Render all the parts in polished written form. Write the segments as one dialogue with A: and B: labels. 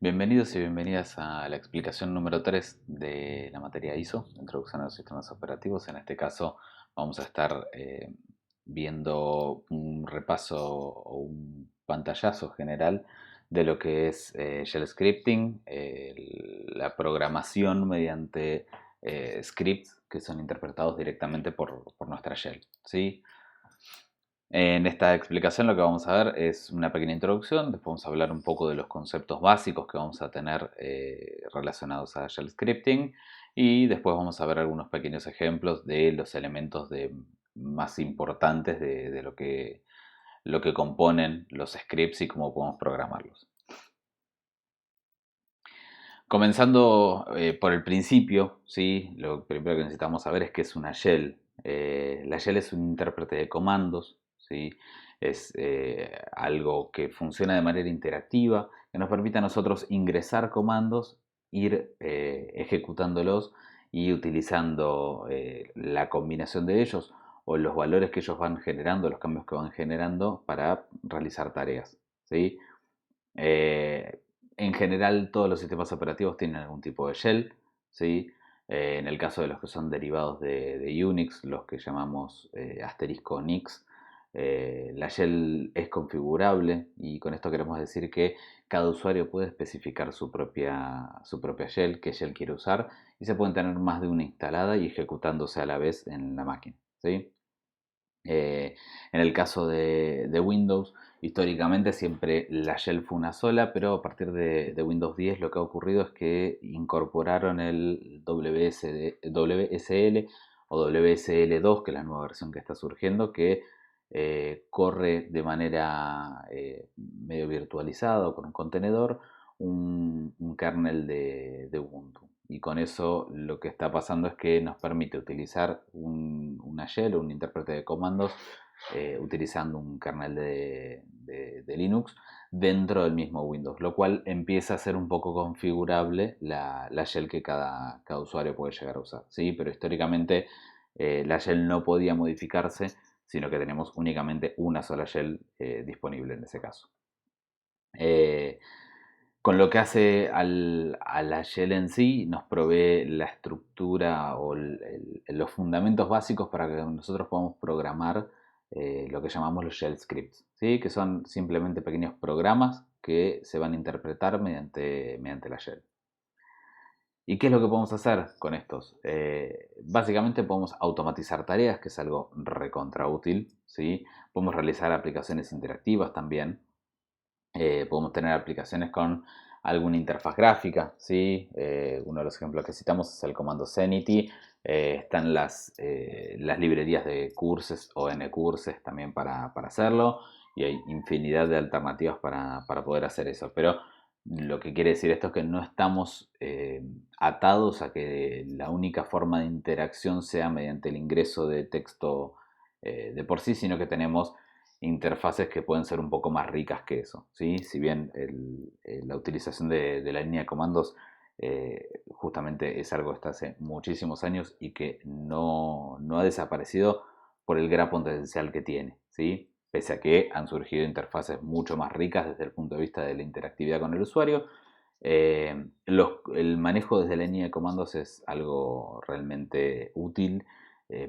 A: Bienvenidos y bienvenidas a la explicación número 3 de la materia ISO, Introducción a los Sistemas Operativos. En este caso vamos a estar viendo un repaso o un pantallazo general de lo que es shell scripting, la programación mediante scripts que son interpretados directamente por nuestra shell, ¿sí? En esta explicación lo que vamos a ver es una pequeña introducción, después vamos a hablar un poco de los conceptos básicos que vamos a tener relacionados a shell scripting y después vamos a ver algunos pequeños ejemplos de los elementos más importantes de lo que componen los scripts y cómo podemos programarlos. Comenzando por el principio, ¿sí? Lo primero que necesitamos saber es qué es una shell. La shell es un intérprete de comandos, ¿sí? Es algo que funciona de manera interactiva, que nos permite a nosotros ingresar comandos, ir ejecutándolos y utilizando la combinación de ellos o los valores que ellos van generando, los cambios que van generando para realizar tareas, ¿sí? Eh, en general, todos los sistemas operativos tienen algún tipo de shell, ¿sí? En el caso de los que son derivados de Unix, los que llamamos asterisco Nix, la shell es configurable y con esto queremos decir que cada usuario puede especificar su propia shell, qué shell quiere usar y se pueden tener más de una instalada y ejecutándose a la vez en la máquina, ¿sí? Eh, en el caso de Windows, históricamente siempre la shell fue una sola, pero a partir de Windows 10 lo que ha ocurrido es que incorporaron el WSL o WSL2, que es la nueva versión que está surgiendo, que corre de manera medio virtualizada o con un contenedor un kernel de Ubuntu. Y con eso lo que está pasando es que nos permite utilizar una shell o un intérprete de comandos utilizando un kernel de Linux dentro del mismo Windows, lo cual empieza a ser un poco configurable la shell que cada usuario puede llegar a usar, ¿sí? Pero históricamente la shell no podía modificarse, sino que tenemos únicamente una sola shell disponible en ese caso. Eh, con lo que hace a la shell en sí, nos provee la estructura o los fundamentos básicos para que nosotros podamos programar lo que llamamos los shell scripts, ¿sí? Que son simplemente pequeños programas que se van a interpretar mediante la shell. ¿Y qué es lo que podemos hacer con estos? Básicamente podemos automatizar tareas, que es algo recontra útil, ¿sí? Podemos realizar aplicaciones interactivas también. Podemos tener aplicaciones con alguna interfaz gráfica, ¿sí? Uno de los ejemplos que citamos es el comando Zenity. Están las librerías de curses o ncurses también para hacerlo y hay infinidad de alternativas para poder hacer eso. Pero lo que quiere decir esto es que no estamos atados a que la única forma de interacción sea mediante el ingreso de texto de por sí, sino que tenemos interfaces que pueden ser un poco más ricas que eso, ¿sí? Si bien la utilización de la línea de comandos justamente es algo que está hace muchísimos años y que no ha desaparecido por el gran potencial que tiene, ¿sí? Pese a que han surgido interfaces mucho más ricas desde el punto de vista de la interactividad con el usuario, el manejo desde la línea de comandos es algo realmente útil,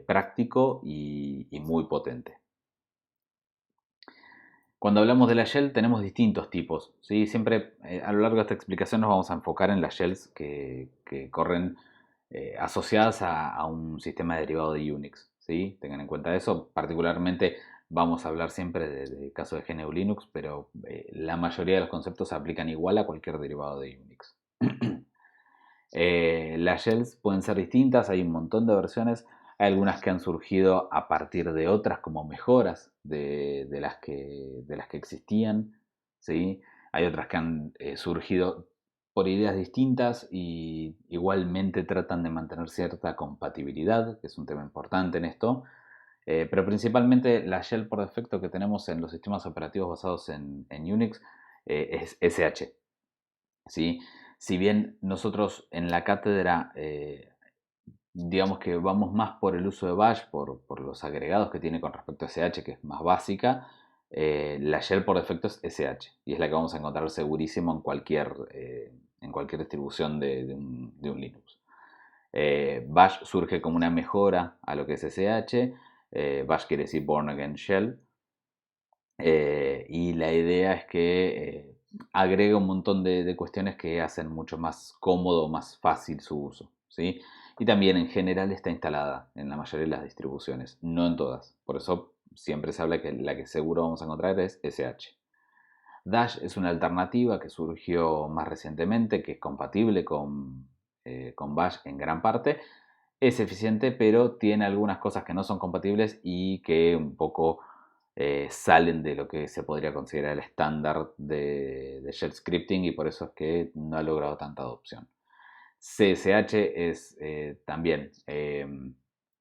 A: práctico y muy potente. Cuando hablamos de la shell tenemos distintos tipos, ¿sí? Siempre a lo largo de esta explicación nos vamos a enfocar en las shells que corren asociadas a un sistema derivado de Unix, ¿sí? Tengan en cuenta eso. Particularmente vamos a hablar siempre del caso de GNU Linux, pero la mayoría de los conceptos se aplican igual a cualquier derivado de Unix. Las shells pueden ser distintas, hay un montón de versiones, hay algunas que han surgido a partir de otras como mejoras de las que existían, ¿sí? Hay otras que han surgido por ideas distintas y igualmente tratan de mantener cierta compatibilidad, que es un tema importante en esto, pero principalmente la shell por defecto que tenemos en los sistemas operativos basados en Unix es SH. ¿Sí? Si bien nosotros en la cátedra, digamos que vamos más por el uso de Bash, por los agregados que tiene con respecto a SH, que es más básica, la shell por defecto es SH y es la que vamos a encontrar segurísimo en cualquier distribución de un Linux. Bash surge como una mejora a lo que es SH. Bash quiere decir Born Again Shell. Y la idea es que agrega un montón de cuestiones que hacen mucho más cómodo, más fácil su uso, ¿sí? Y también en general está instalada en la mayoría de las distribuciones, no en todas. Por eso siempre se habla que la que seguro vamos a encontrar es SH. Dash es una alternativa que surgió más recientemente, que es compatible con Bash en gran parte. Es eficiente, pero tiene algunas cosas que no son compatibles y que un poco salen de lo que se podría considerar el estándar de shell scripting y por eso es que no ha logrado tanta adopción. CSH es también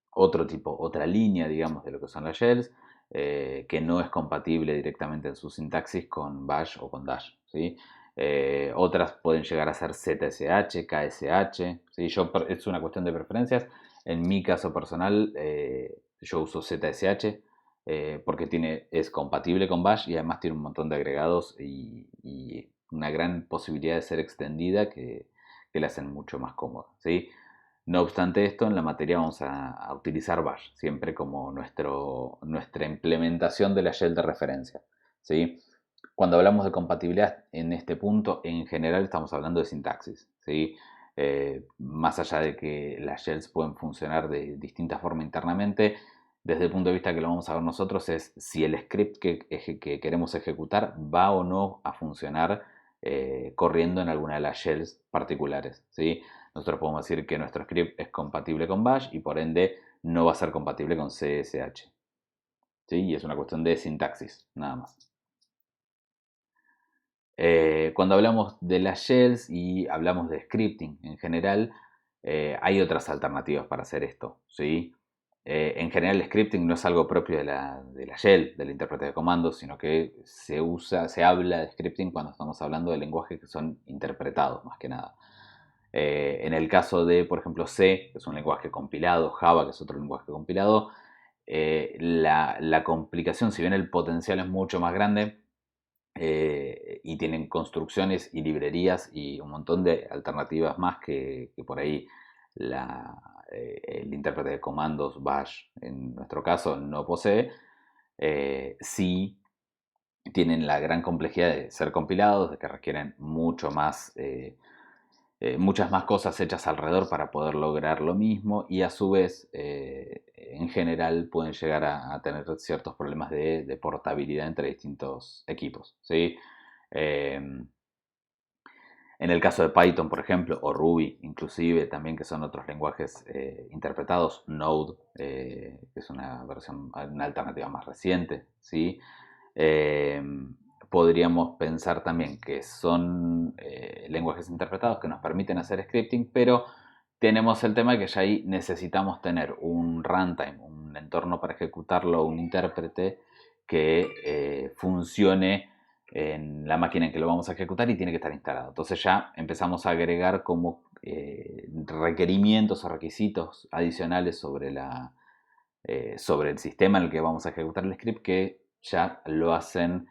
A: otro tipo, otra línea, digamos, de lo que son las shells, que no es compatible directamente en su sintaxis con Bash o con Dash, ¿sí? Otras pueden llegar a ser ZSH, KSH, ¿sí? Es una cuestión de preferencias. En mi caso personal, yo uso ZSH porque es compatible con Bash y además tiene un montón de agregados y una gran posibilidad de ser extendida que la hacen mucho más cómoda, ¿sí? No obstante esto, en la materia vamos a utilizar Bash, siempre como nuestra implementación de la shell de referencia, ¿sí? Cuando hablamos de compatibilidad en este punto, en general estamos hablando de sintaxis, ¿sí? Más allá de que las shells pueden funcionar de distintas formas internamente, desde el punto de vista que lo vamos a ver nosotros es si el script que queremos ejecutar va o no a funcionar corriendo en alguna de las shells particulares, ¿sí? Nosotros podemos decir que nuestro script es compatible con Bash y por ende no va a ser compatible con CSH, ¿sí? Y es una cuestión de sintaxis, nada más. Cuando hablamos de las shells y hablamos de scripting en general, hay otras alternativas para hacer esto, ¿sí? En general el scripting no es algo propio de la shell, del intérprete de comandos, sino que se habla de scripting cuando estamos hablando de lenguajes que son interpretados, más que nada. En el caso de, por ejemplo, C, que es un lenguaje compilado, Java, que es otro lenguaje compilado, la complicación, si bien el potencial es mucho más grande, y tienen construcciones y librerías y un montón de alternativas más que por ahí el intérprete de comandos Bash en nuestro caso no posee. Sí tienen la gran complejidad de ser compilados, de que requieren muchas más cosas hechas alrededor para poder lograr lo mismo y a su vez en general pueden llegar a tener ciertos problemas de portabilidad entre distintos equipos, ¿sí? En el caso de Python, por ejemplo, o Ruby, inclusive, también que son otros lenguajes interpretados, Node, que es una alternativa más reciente, ¿sí? Eh, Podríamos pensar también que son lenguajes interpretados que nos permiten hacer scripting, pero tenemos el tema de que ya ahí necesitamos tener un runtime, un entorno para ejecutarlo, un intérprete que funcione en la máquina en que lo vamos a ejecutar y tiene que estar instalado. Entonces ya empezamos a agregar como requerimientos o requisitos adicionales sobre el sistema en el que vamos a ejecutar el script que ya lo hacen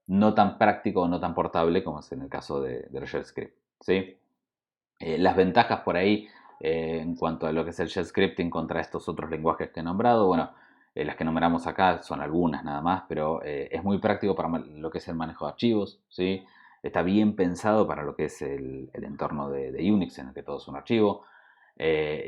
A: no tan práctico o no tan portable como es en el caso del shell script, ¿sí? Las ventajas por ahí en cuanto a lo que es el shell scripting contra estos otros lenguajes que he nombrado, bueno, las que nombramos acá son algunas nada más, pero es muy práctico para lo que es el manejo de archivos, ¿sí? Está bien pensado para lo que es el entorno de Unix en el que todo es un archivo.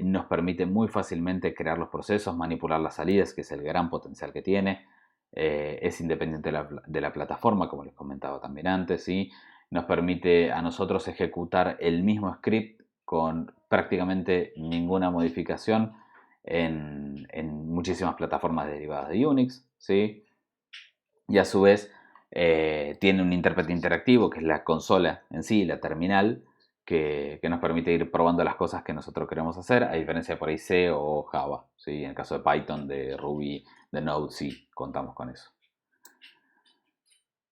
A: Nos permite muy fácilmente crear los procesos, manipular las salidas, que es el gran potencial que tiene. Es independiente de la plataforma, como les comentaba también antes, ¿sí? Nos permite a nosotros ejecutar el mismo script con prácticamente ninguna modificación en muchísimas plataformas derivadas de Unix, ¿sí? Y a su vez tiene un intérprete interactivo, que es la consola en sí, la terminal, que nos permite ir probando las cosas que nosotros queremos hacer, a diferencia de por ahí C o Java, ¿sí? En el caso de Python, de Ruby, de Node, sí, contamos con eso.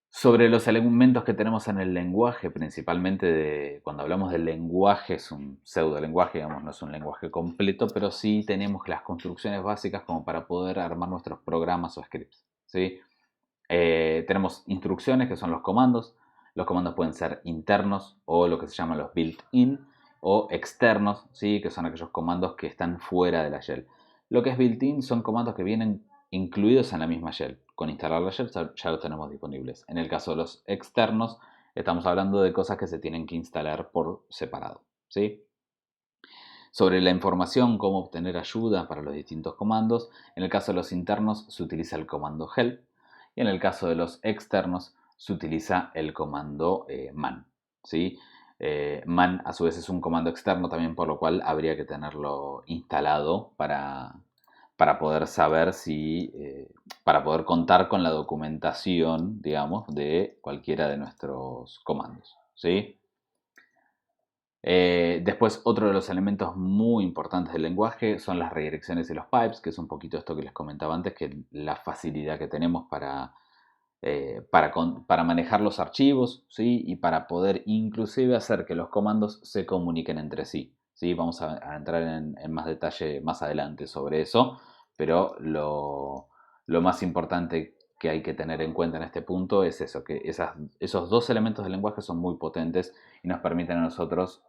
A: Sobre los elementos que tenemos en el lenguaje, principalmente cuando hablamos del lenguaje, es un pseudo lenguaje, digamos, no es un lenguaje completo, pero sí tenemos las construcciones básicas como para poder armar nuestros programas o scripts, ¿sí? Tenemos instrucciones, que son los comandos. Los comandos pueden ser internos o lo que se llaman los built-in, o externos, ¿sí? Que son aquellos comandos que están fuera de la shell. Lo que es built-in son comandos que vienen incluidos en la misma shell. Con instalar la shell ya los tenemos disponibles. En el caso de los externos, estamos hablando de cosas que se tienen que instalar por separado, ¿sí? Sobre la información, cómo obtener ayuda para los distintos comandos, en el caso de los internos se utiliza el comando help y en el caso de los externos se utiliza el comando man, ¿sí? Man a su vez es un comando externo también, por lo cual habría que tenerlo instalado para poder saber si, para poder contar con la documentación, digamos, de cualquiera de nuestros comandos, ¿sí? Después, otro de los elementos muy importantes del lenguaje son las redirecciones y los pipes, que es un poquito esto que les comentaba antes, que la facilidad que tenemos para manejar los archivos, ¿sí? Y para poder inclusive hacer que los comandos se comuniquen entre sí, ¿sí? Vamos a entrar en más detalle más adelante sobre eso, pero lo más importante que hay que tener en cuenta en este punto es eso, que esos dos elementos del lenguaje son muy potentes y nos permiten a nosotros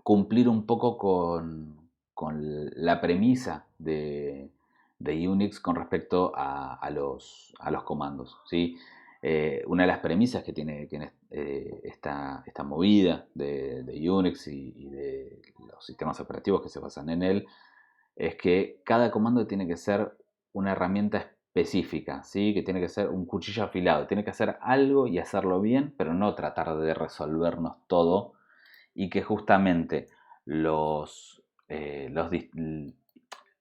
A: cumplir un poco con la premisa de Unix con respecto a los comandos, ¿sí? Una de las premisas que tiene esta movida de Unix y de los sistemas operativos que se basan en él es que cada comando tiene que ser una herramienta específica, ¿sí? Que tiene que ser un cuchillo afilado, tiene que hacer algo y hacerlo bien, pero no tratar de resolvernos todo y que justamente los, eh, los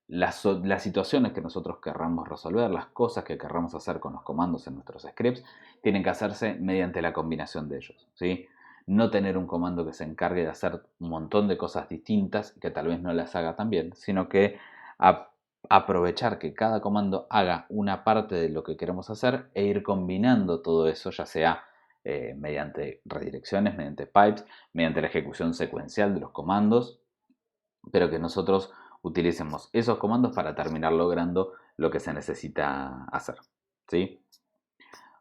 A: las situaciones que nosotros querramos resolver, las cosas que querramos hacer con los comandos en nuestros scripts, tienen que hacerse mediante la combinación de ellos, ¿sí? No tener un comando que se encargue de hacer un montón de cosas distintas y que tal vez no las haga tan bien, sino que aprovechar que cada comando haga una parte de lo que queremos hacer e ir combinando todo eso, ya sea mediante redirecciones, mediante pipes, mediante la ejecución secuencial de los comandos, pero que nosotros utilicemos esos comandos para terminar logrando lo que se necesita hacer, ¿sí?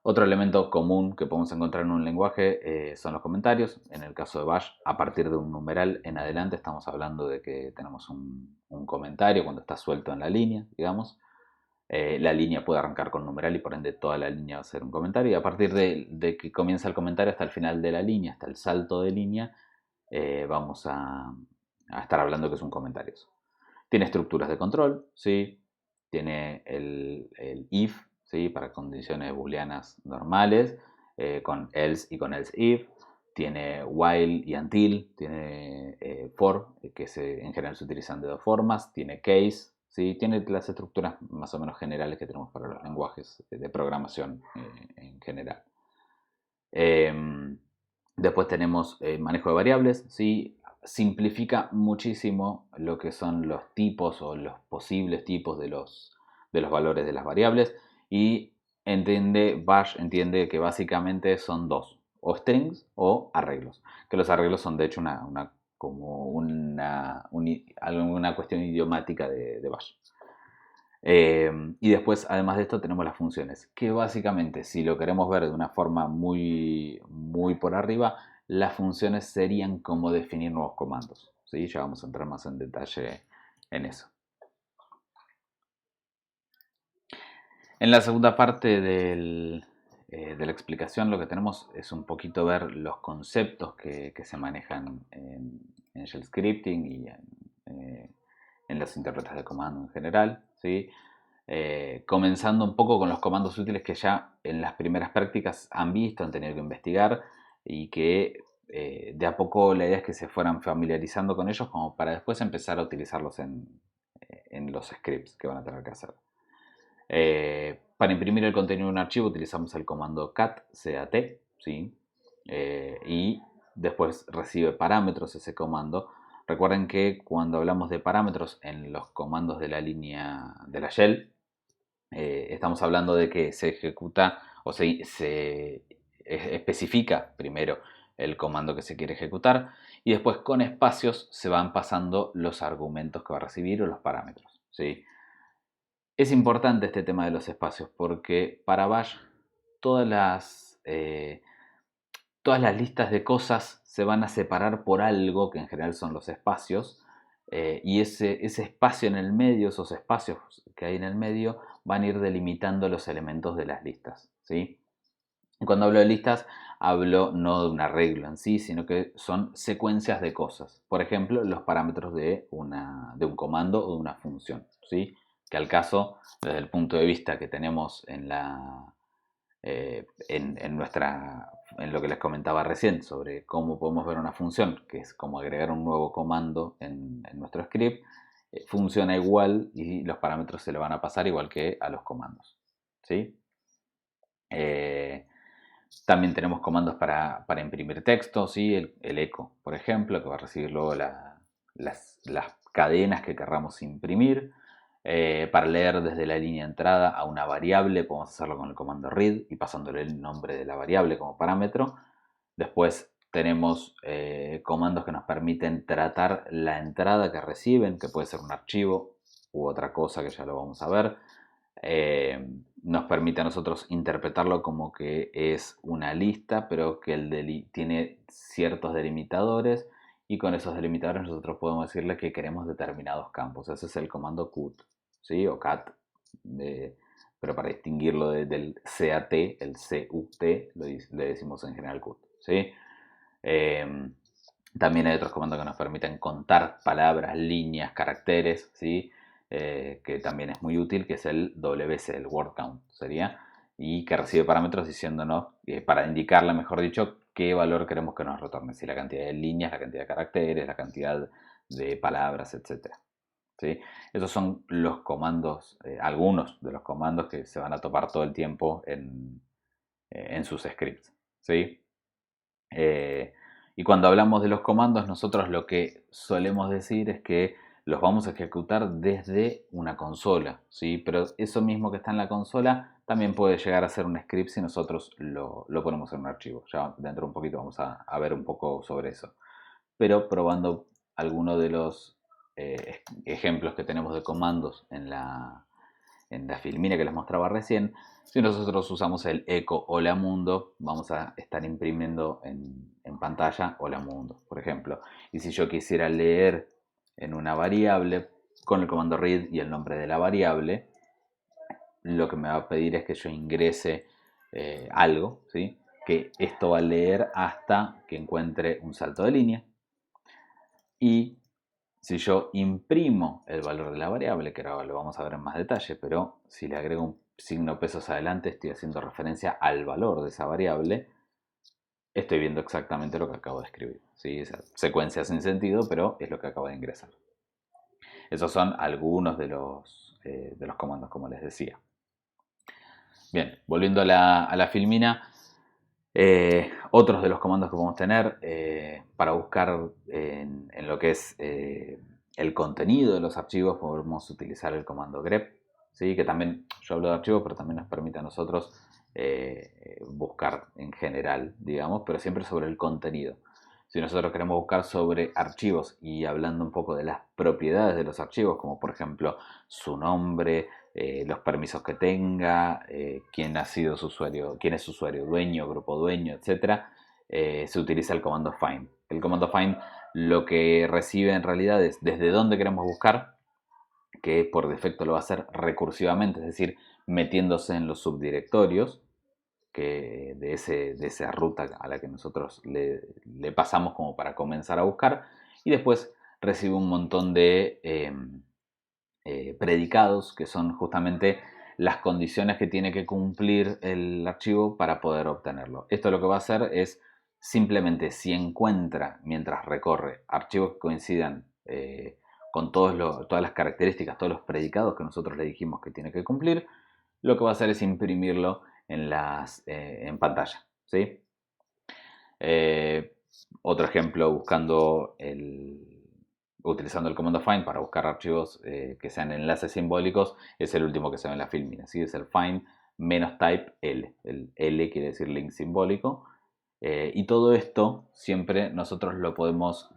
A: Otro elemento común que podemos encontrar en un lenguaje son los comentarios. En el caso de Bash, a partir de un numeral en adelante estamos hablando de que tenemos un comentario cuando está suelto en la línea, digamos. La línea puede arrancar con numeral y por ende toda la línea va a ser un comentario. Y a partir de que comienza el comentario hasta el final de la línea, hasta el salto de línea, vamos a estar hablando que es un comentario. Tiene estructuras de control, ¿sí? Tiene el if, ¿sí? Para condiciones booleanas normales, con else y con else if. Tiene while y until, tiene for, en general se utilizan de dos formas. Tiene case, ¿sí? Tiene las estructuras más o menos generales que tenemos para los lenguajes de programación en general. Después tenemos manejo de variables, ¿sí? Simplifica muchísimo lo que son los tipos o los posibles tipos de los valores de las variables y Bash entiende que básicamente son dos, o strings o arreglos, que los arreglos son de hecho como una cuestión idiomática de Bash. Y después, además de esto, tenemos las funciones, que básicamente, si lo queremos ver de una forma muy, muy por arriba, las funciones serían como definir nuevos comandos, ¿sí? Ya vamos a entrar más en detalle en eso. En la segunda parte de la explicación, lo que tenemos es un poquito ver los conceptos que se manejan en shell scripting y en las intérpretes de comando en general, ¿sí? Comenzando un poco con los comandos útiles que ya en las primeras prácticas han visto, han tenido que investigar y que de a poco la idea es que se fueran familiarizando con ellos como para después empezar a utilizarlos en los scripts que van a tener que hacer. Para imprimir el contenido de un archivo utilizamos el comando cat, ¿sí? Y después recibe parámetros ese comando. Recuerden que cuando hablamos de parámetros en los comandos de la línea de la shell, estamos hablando de que se ejecuta o se especifica primero el comando que se quiere ejecutar y después con espacios se van pasando los argumentos que va a recibir o los parámetros, ¿sí? Es importante este tema de los espacios porque para Bash todas todas las listas de cosas se van a separar por algo, que en general son los espacios, y ese espacio en el medio, esos espacios que hay en el medio, van a ir delimitando los elementos de las listas, ¿sí? Y cuando hablo de listas, hablo no de un arreglo en sí, sino que son secuencias de cosas. Por ejemplo, los parámetros de un comando o de una función, ¿sí? Que al caso, desde el punto de vista que tenemos en lo que les comentaba recién sobre cómo podemos ver una función, que es como agregar un nuevo comando en nuestro script, funciona igual y los parámetros se le van a pasar igual que a los comandos, ¿sí? Eh, También tenemos comandos para imprimir texto, ¿sí? El echo, por ejemplo, que va a recibir luego las cadenas que querramos imprimir. Para leer desde la línea de entrada a una variable, podemos hacerlo con el comando read y pasándole el nombre de la variable como parámetro. Después tenemos comandos que nos permiten tratar la entrada que reciben, que puede ser un archivo u otra cosa que ya lo vamos a ver. Nos permite a nosotros interpretarlo como que es una lista, pero que tiene ciertos delimitadores y con esos delimitadores nosotros podemos decirle que queremos determinados campos. Ese es el comando cut, ¿sí? O cat, pero para distinguirlo del CAT, el CUT, le decimos en general cut, ¿sí? Eh, También hay otros comandos que nos permiten contar palabras, líneas, caracteres, ¿sí? Que también es muy útil, que es el WC, el word count sería, y que recibe parámetros diciéndonos, para indicarle, mejor dicho, qué valor queremos que nos retorne, si la cantidad de líneas, la cantidad de caracteres, la cantidad de palabras, etcétera. ¿Sí? Esos son los comandos, algunos de los comandos que se van a topar todo el tiempo en sus scripts, ¿sí? Eh, y cuando hablamos de los comandos, nosotros lo que solemos decir es que los vamos a ejecutar desde una consola, ¿sí? Pero eso mismo que está en la consola también puede llegar a ser un script si nosotros lo ponemos en un archivo. Ya dentro de un poquito vamos a ver un poco sobre eso. Pero probando algunos de los ejemplos que tenemos de comandos en la filmina que les mostraba recién, si nosotros usamos el echo hola mundo, vamos a estar imprimiendo en pantalla hola mundo, por ejemplo. Y si yo quisiera leer en una variable, con el comando read y el nombre de la variable, lo que me va a pedir es que yo ingrese algo, ¿sí? Que esto va a leer hasta que encuentre un salto de línea. Y si yo imprimo el valor de la variable, que ahora lo vamos a ver en más detalle, pero si le agrego un signo pesos adelante, estoy haciendo referencia al valor de esa variable, estoy viendo exactamente lo que acabo de escribir. ¿Sí? Esa secuencia sin sentido, pero es lo que acabo de ingresar. Esos son algunos de los comandos, como les decía. Bien, volviendo a la filmina, otros de los comandos que podemos tener para buscar en lo que es el contenido de los archivos, podemos utilizar el comando grep, ¿sí? Que también, yo hablo de archivos, pero también nos permite a nosotros buscar en general, digamos, pero siempre sobre el contenido. Si nosotros queremos buscar sobre archivos y hablando un poco de las propiedades de los archivos, como por ejemplo su nombre, los permisos que tenga, quién ha sido su usuario, quién es su usuario dueño, grupo dueño, etcétera, se utiliza el comando find. El comando find lo que recibe en realidad es desde dónde queremos buscar, que por defecto lo va a hacer recursivamente, es decir, metiéndose en los subdirectorios de esa ruta a la que nosotros le pasamos como para comenzar a buscar, y después recibe un montón de predicados, que son justamente las condiciones que tiene que cumplir el archivo para poder obtenerlo. Esto lo que va a hacer es simplemente si encuentra, mientras recorre, archivos que coincidan con todas las características, todos los predicados que nosotros le dijimos que tiene que cumplir, lo que va a hacer es imprimirlo en pantalla, ¿sí? Eh, Otro ejemplo, utilizando el comando find para buscar archivos que sean enlaces simbólicos, es el último que se ve en la filmina, ¿sí? Es el find -type L. El L quiere decir link simbólico. Y todo esto siempre nosotros lo podemos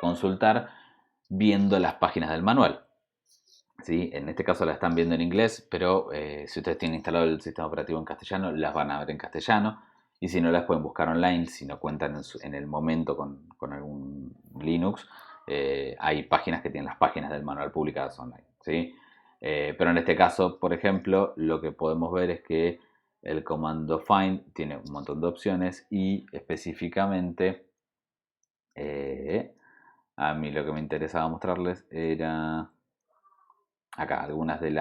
A: consultar viendo las páginas del manual. ¿sí? En este caso la están viendo en inglés, pero si ustedes tienen instalado el sistema operativo en castellano, las van a ver en castellano. Y si no, las pueden buscar online. Si no cuentan en el momento con algún Linux, hay páginas que tienen las páginas del manual publicadas online, ¿sí? Pero en este caso, por ejemplo, lo que podemos ver es que el comando find tiene un montón de opciones y específicamente a mí lo que me interesaba mostrarles era acá algunas de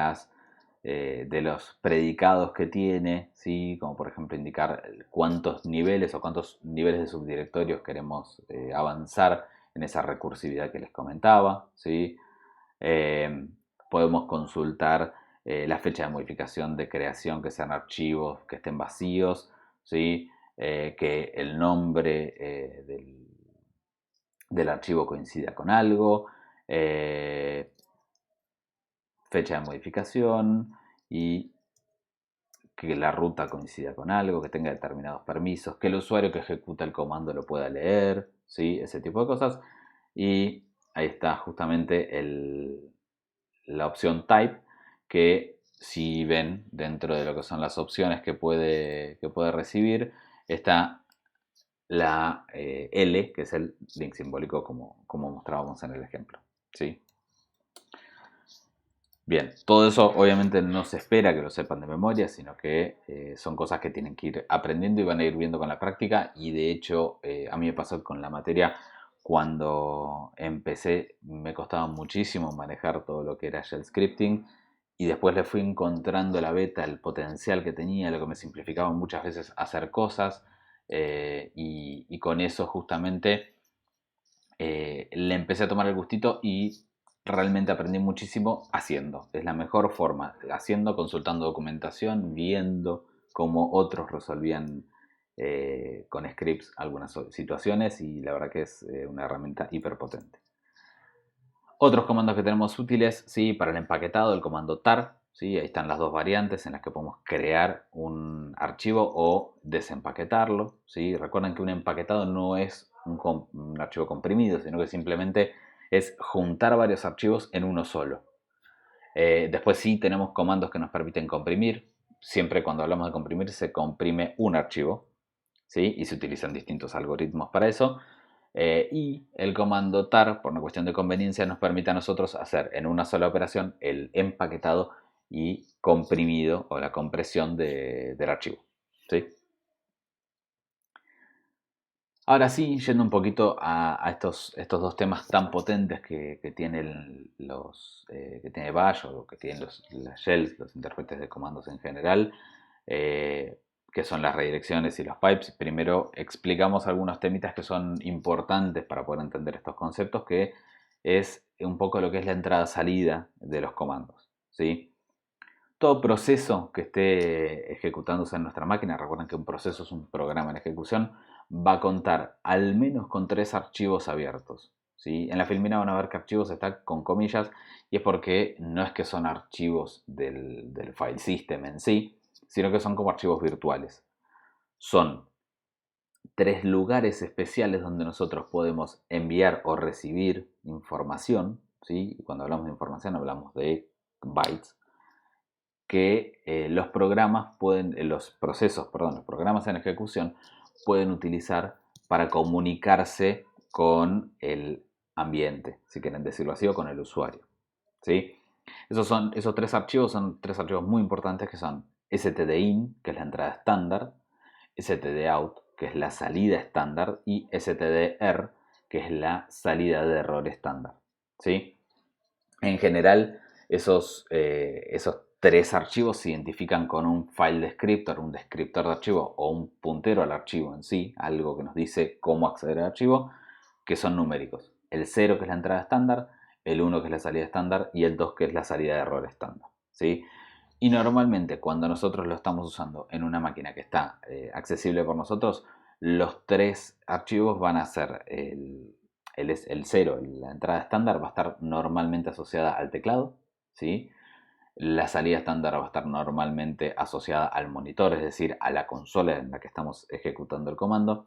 A: los predicados que tiene, ¿sí? Como por ejemplo indicar cuántos niveles o cuántos niveles de subdirectorios queremos avanzar en esa recursividad que les comentaba, ¿sí? Eh, Podemos consultar la fecha de modificación de creación, que sean archivos que estén vacíos, ¿sí? Que el nombre del archivo coincida con algo, fecha de modificación y que la ruta coincida con algo, que tenga determinados permisos, que el usuario que ejecuta el comando lo pueda leer, ¿sí? Ese tipo de cosas. Y ahí está justamente la opción Type, que si ven dentro de lo que son las opciones que puede recibir, está la L, que es el link simbólico como mostrábamos en el ejemplo, ¿sí? Bien, todo eso obviamente no se espera que lo sepan de memoria, sino que son cosas que tienen que ir aprendiendo y van a ir viendo con la práctica. Y de hecho, a mí me pasó con la materia, cuando empecé me costaba muchísimo manejar todo lo que era shell scripting y después le fui encontrando a la beta el potencial que tenía, lo que me simplificaba muchas veces hacer cosas y con eso justamente le empecé a tomar el gustito y realmente aprendí muchísimo haciendo. Es la mejor forma, haciendo, consultando documentación, viendo cómo otros resolvían con scripts algunas situaciones y la verdad que es una herramienta hiperpotente. Otros comandos que tenemos útiles, ¿sí? Para el empaquetado, el comando tar, ¿sí? Ahí están las dos variantes en las que podemos crear un archivo o desempaquetarlo, ¿sí? Recuerden que un empaquetado no es un archivo comprimido, sino que simplemente es juntar varios archivos en uno solo. Después sí tenemos comandos que nos permiten comprimir. Siempre cuando hablamos de comprimir se comprime un archivo, ¿sí? Y se utilizan distintos algoritmos para eso. Y el comando tar, por una cuestión de conveniencia, nos permite a nosotros hacer en una sola operación el empaquetado y comprimido o la compresión del archivo, ¿sí? Ahora sí, yendo un poquito a estos dos temas tan potentes que tienen que tiene Bash o que tienen las shells, los intérpretes de comandos en general, eh, que son las redirecciones y los pipes. Primero explicamos algunos temitas que son importantes para poder entender estos conceptos, que es un poco lo que es la entrada-salida de los comandos, ¿sí? Todo proceso que esté ejecutándose en nuestra máquina, recuerden que un proceso es un programa en ejecución, va a contar al menos con 3 archivos abiertos, ¿sí? En la filmina van a ver que archivos está con comillas y es porque no es que son archivos del file system en sí, sino que son como archivos virtuales. Son 3 lugares especiales donde nosotros podemos enviar o recibir información, ¿sí? Y cuando hablamos de información hablamos de bytes, que los programas en ejecución pueden utilizar para comunicarse con el ambiente, si quieren decirlo así, o con el usuario, ¿sí? Esos 3 archivos son 3 archivos muy importantes que son stdin, que es la entrada estándar, stdout, que es la salida estándar, y stdr, que es la salida de error estándar, ¿sí? En general, esos 3 archivos se identifican con un file descriptor, un descriptor de archivo o un puntero al archivo en sí, algo que nos dice cómo acceder al archivo, que son numéricos. El 0 que es la entrada estándar, el 1 que es la salida estándar y el 2 que es la salida de error estándar, ¿sí? Y normalmente cuando nosotros lo estamos usando en una máquina que está accesible por nosotros, los 3 archivos van a ser el 0, la entrada estándar va a estar normalmente asociada al teclado, ¿sí? La salida estándar va a estar normalmente asociada al monitor, es decir, a la consola en la que estamos ejecutando el comando.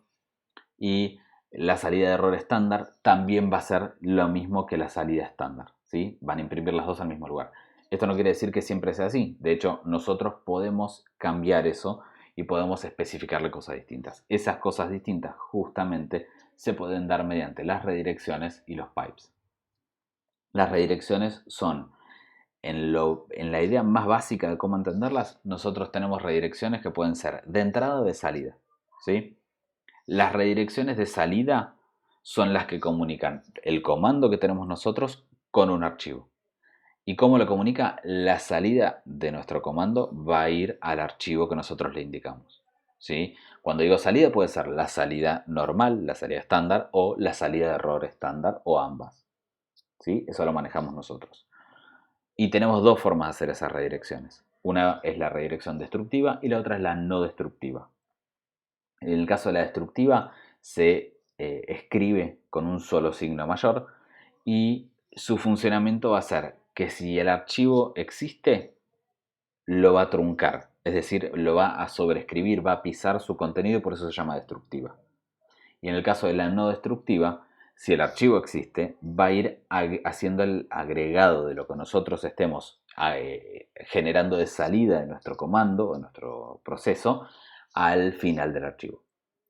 A: Y la salida de error estándar también va a ser lo mismo que la salida estándar, ¿sí? Van a imprimir las dos al mismo lugar. Esto no quiere decir que siempre sea así. De hecho, nosotros podemos cambiar eso y podemos especificarle cosas distintas. Esas cosas distintas justamente se pueden dar mediante las redirecciones y los pipes. Las redirecciones son, en la idea más básica de cómo entenderlas, nosotros tenemos redirecciones que pueden ser de entrada o de salida, ¿sí? Las redirecciones de salida son las que comunican el comando que tenemos nosotros con un archivo. ¿Y cómo lo comunica? La salida de nuestro comando va a ir al archivo que nosotros le indicamos, ¿sí? Cuando digo salida puede ser la salida normal, la salida estándar o la salida de error estándar o ambas, ¿sí? Eso lo manejamos nosotros. Y tenemos dos formas de hacer esas redirecciones. Una es la redirección destructiva y la otra es la no destructiva. En el caso de la destructiva se escribe con un solo signo mayor y su funcionamiento va a ser que si el archivo existe, lo va a truncar, es decir, lo va a sobreescribir, va a pisar su contenido y por eso se llama destructiva. Y en el caso de la no destructiva, si el archivo existe, va a ir haciendo el agregado de lo que nosotros estemos generando de salida de nuestro comando o nuestro proceso al final del archivo.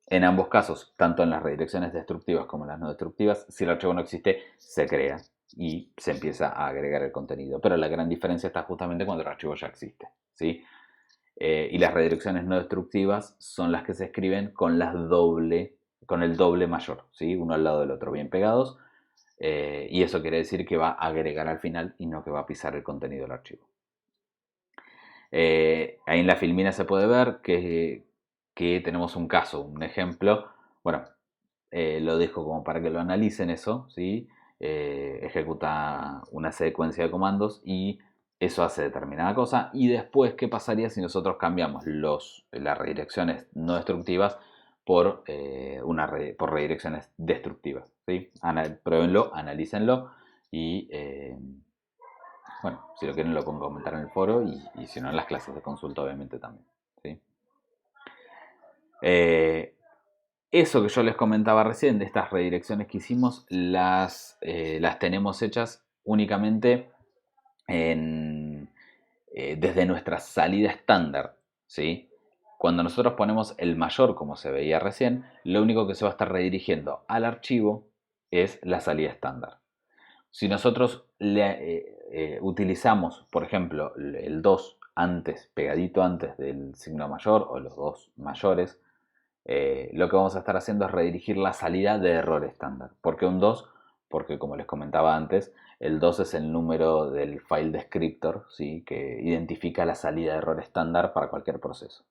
A: En ambos casos, tanto en las redirecciones destructivas como en las no destructivas, si el archivo no existe, se crea y se empieza a agregar el contenido. Pero la gran diferencia está justamente cuando el archivo ya existe, ¿sí? Y las redirecciones no destructivas son las que se escriben con el doble mayor, ¿sí? Uno al lado del otro, bien pegados. Y eso quiere decir que va a agregar al final y no que va a pisar el contenido del archivo. Ahí en la filmina se puede ver que tenemos un caso, un ejemplo. Bueno, lo dejo como para que lo analicen eso, ¿sí? Ejecuta una secuencia de comandos y eso hace determinada cosa. Y después, ¿qué pasaría si nosotros cambiamos las redirecciones no destructivas por redirecciones destructivas? ¿Sí? Pruébenlo, analícenlo y bueno, si lo quieren lo pueden comentar en el foro y si no en las clases de consulta obviamente también. ¿Sí? Eso que yo les comentaba recién de estas redirecciones que hicimos las tenemos hechas únicamente desde nuestra salida estándar, ¿sí? Cuando nosotros ponemos el mayor, como se veía recién, lo único que se va a estar redirigiendo al archivo es la salida estándar. Si nosotros utilizamos, por ejemplo, el 2 antes, pegadito antes del signo mayor o los dos mayores, lo que vamos a estar haciendo es redirigir la salida de error estándar. ¿Por qué un 2? Porque como les comentaba antes, el 2 es el número del file descriptor, ¿sí? Que identifica la salida de error estándar para cualquier proceso.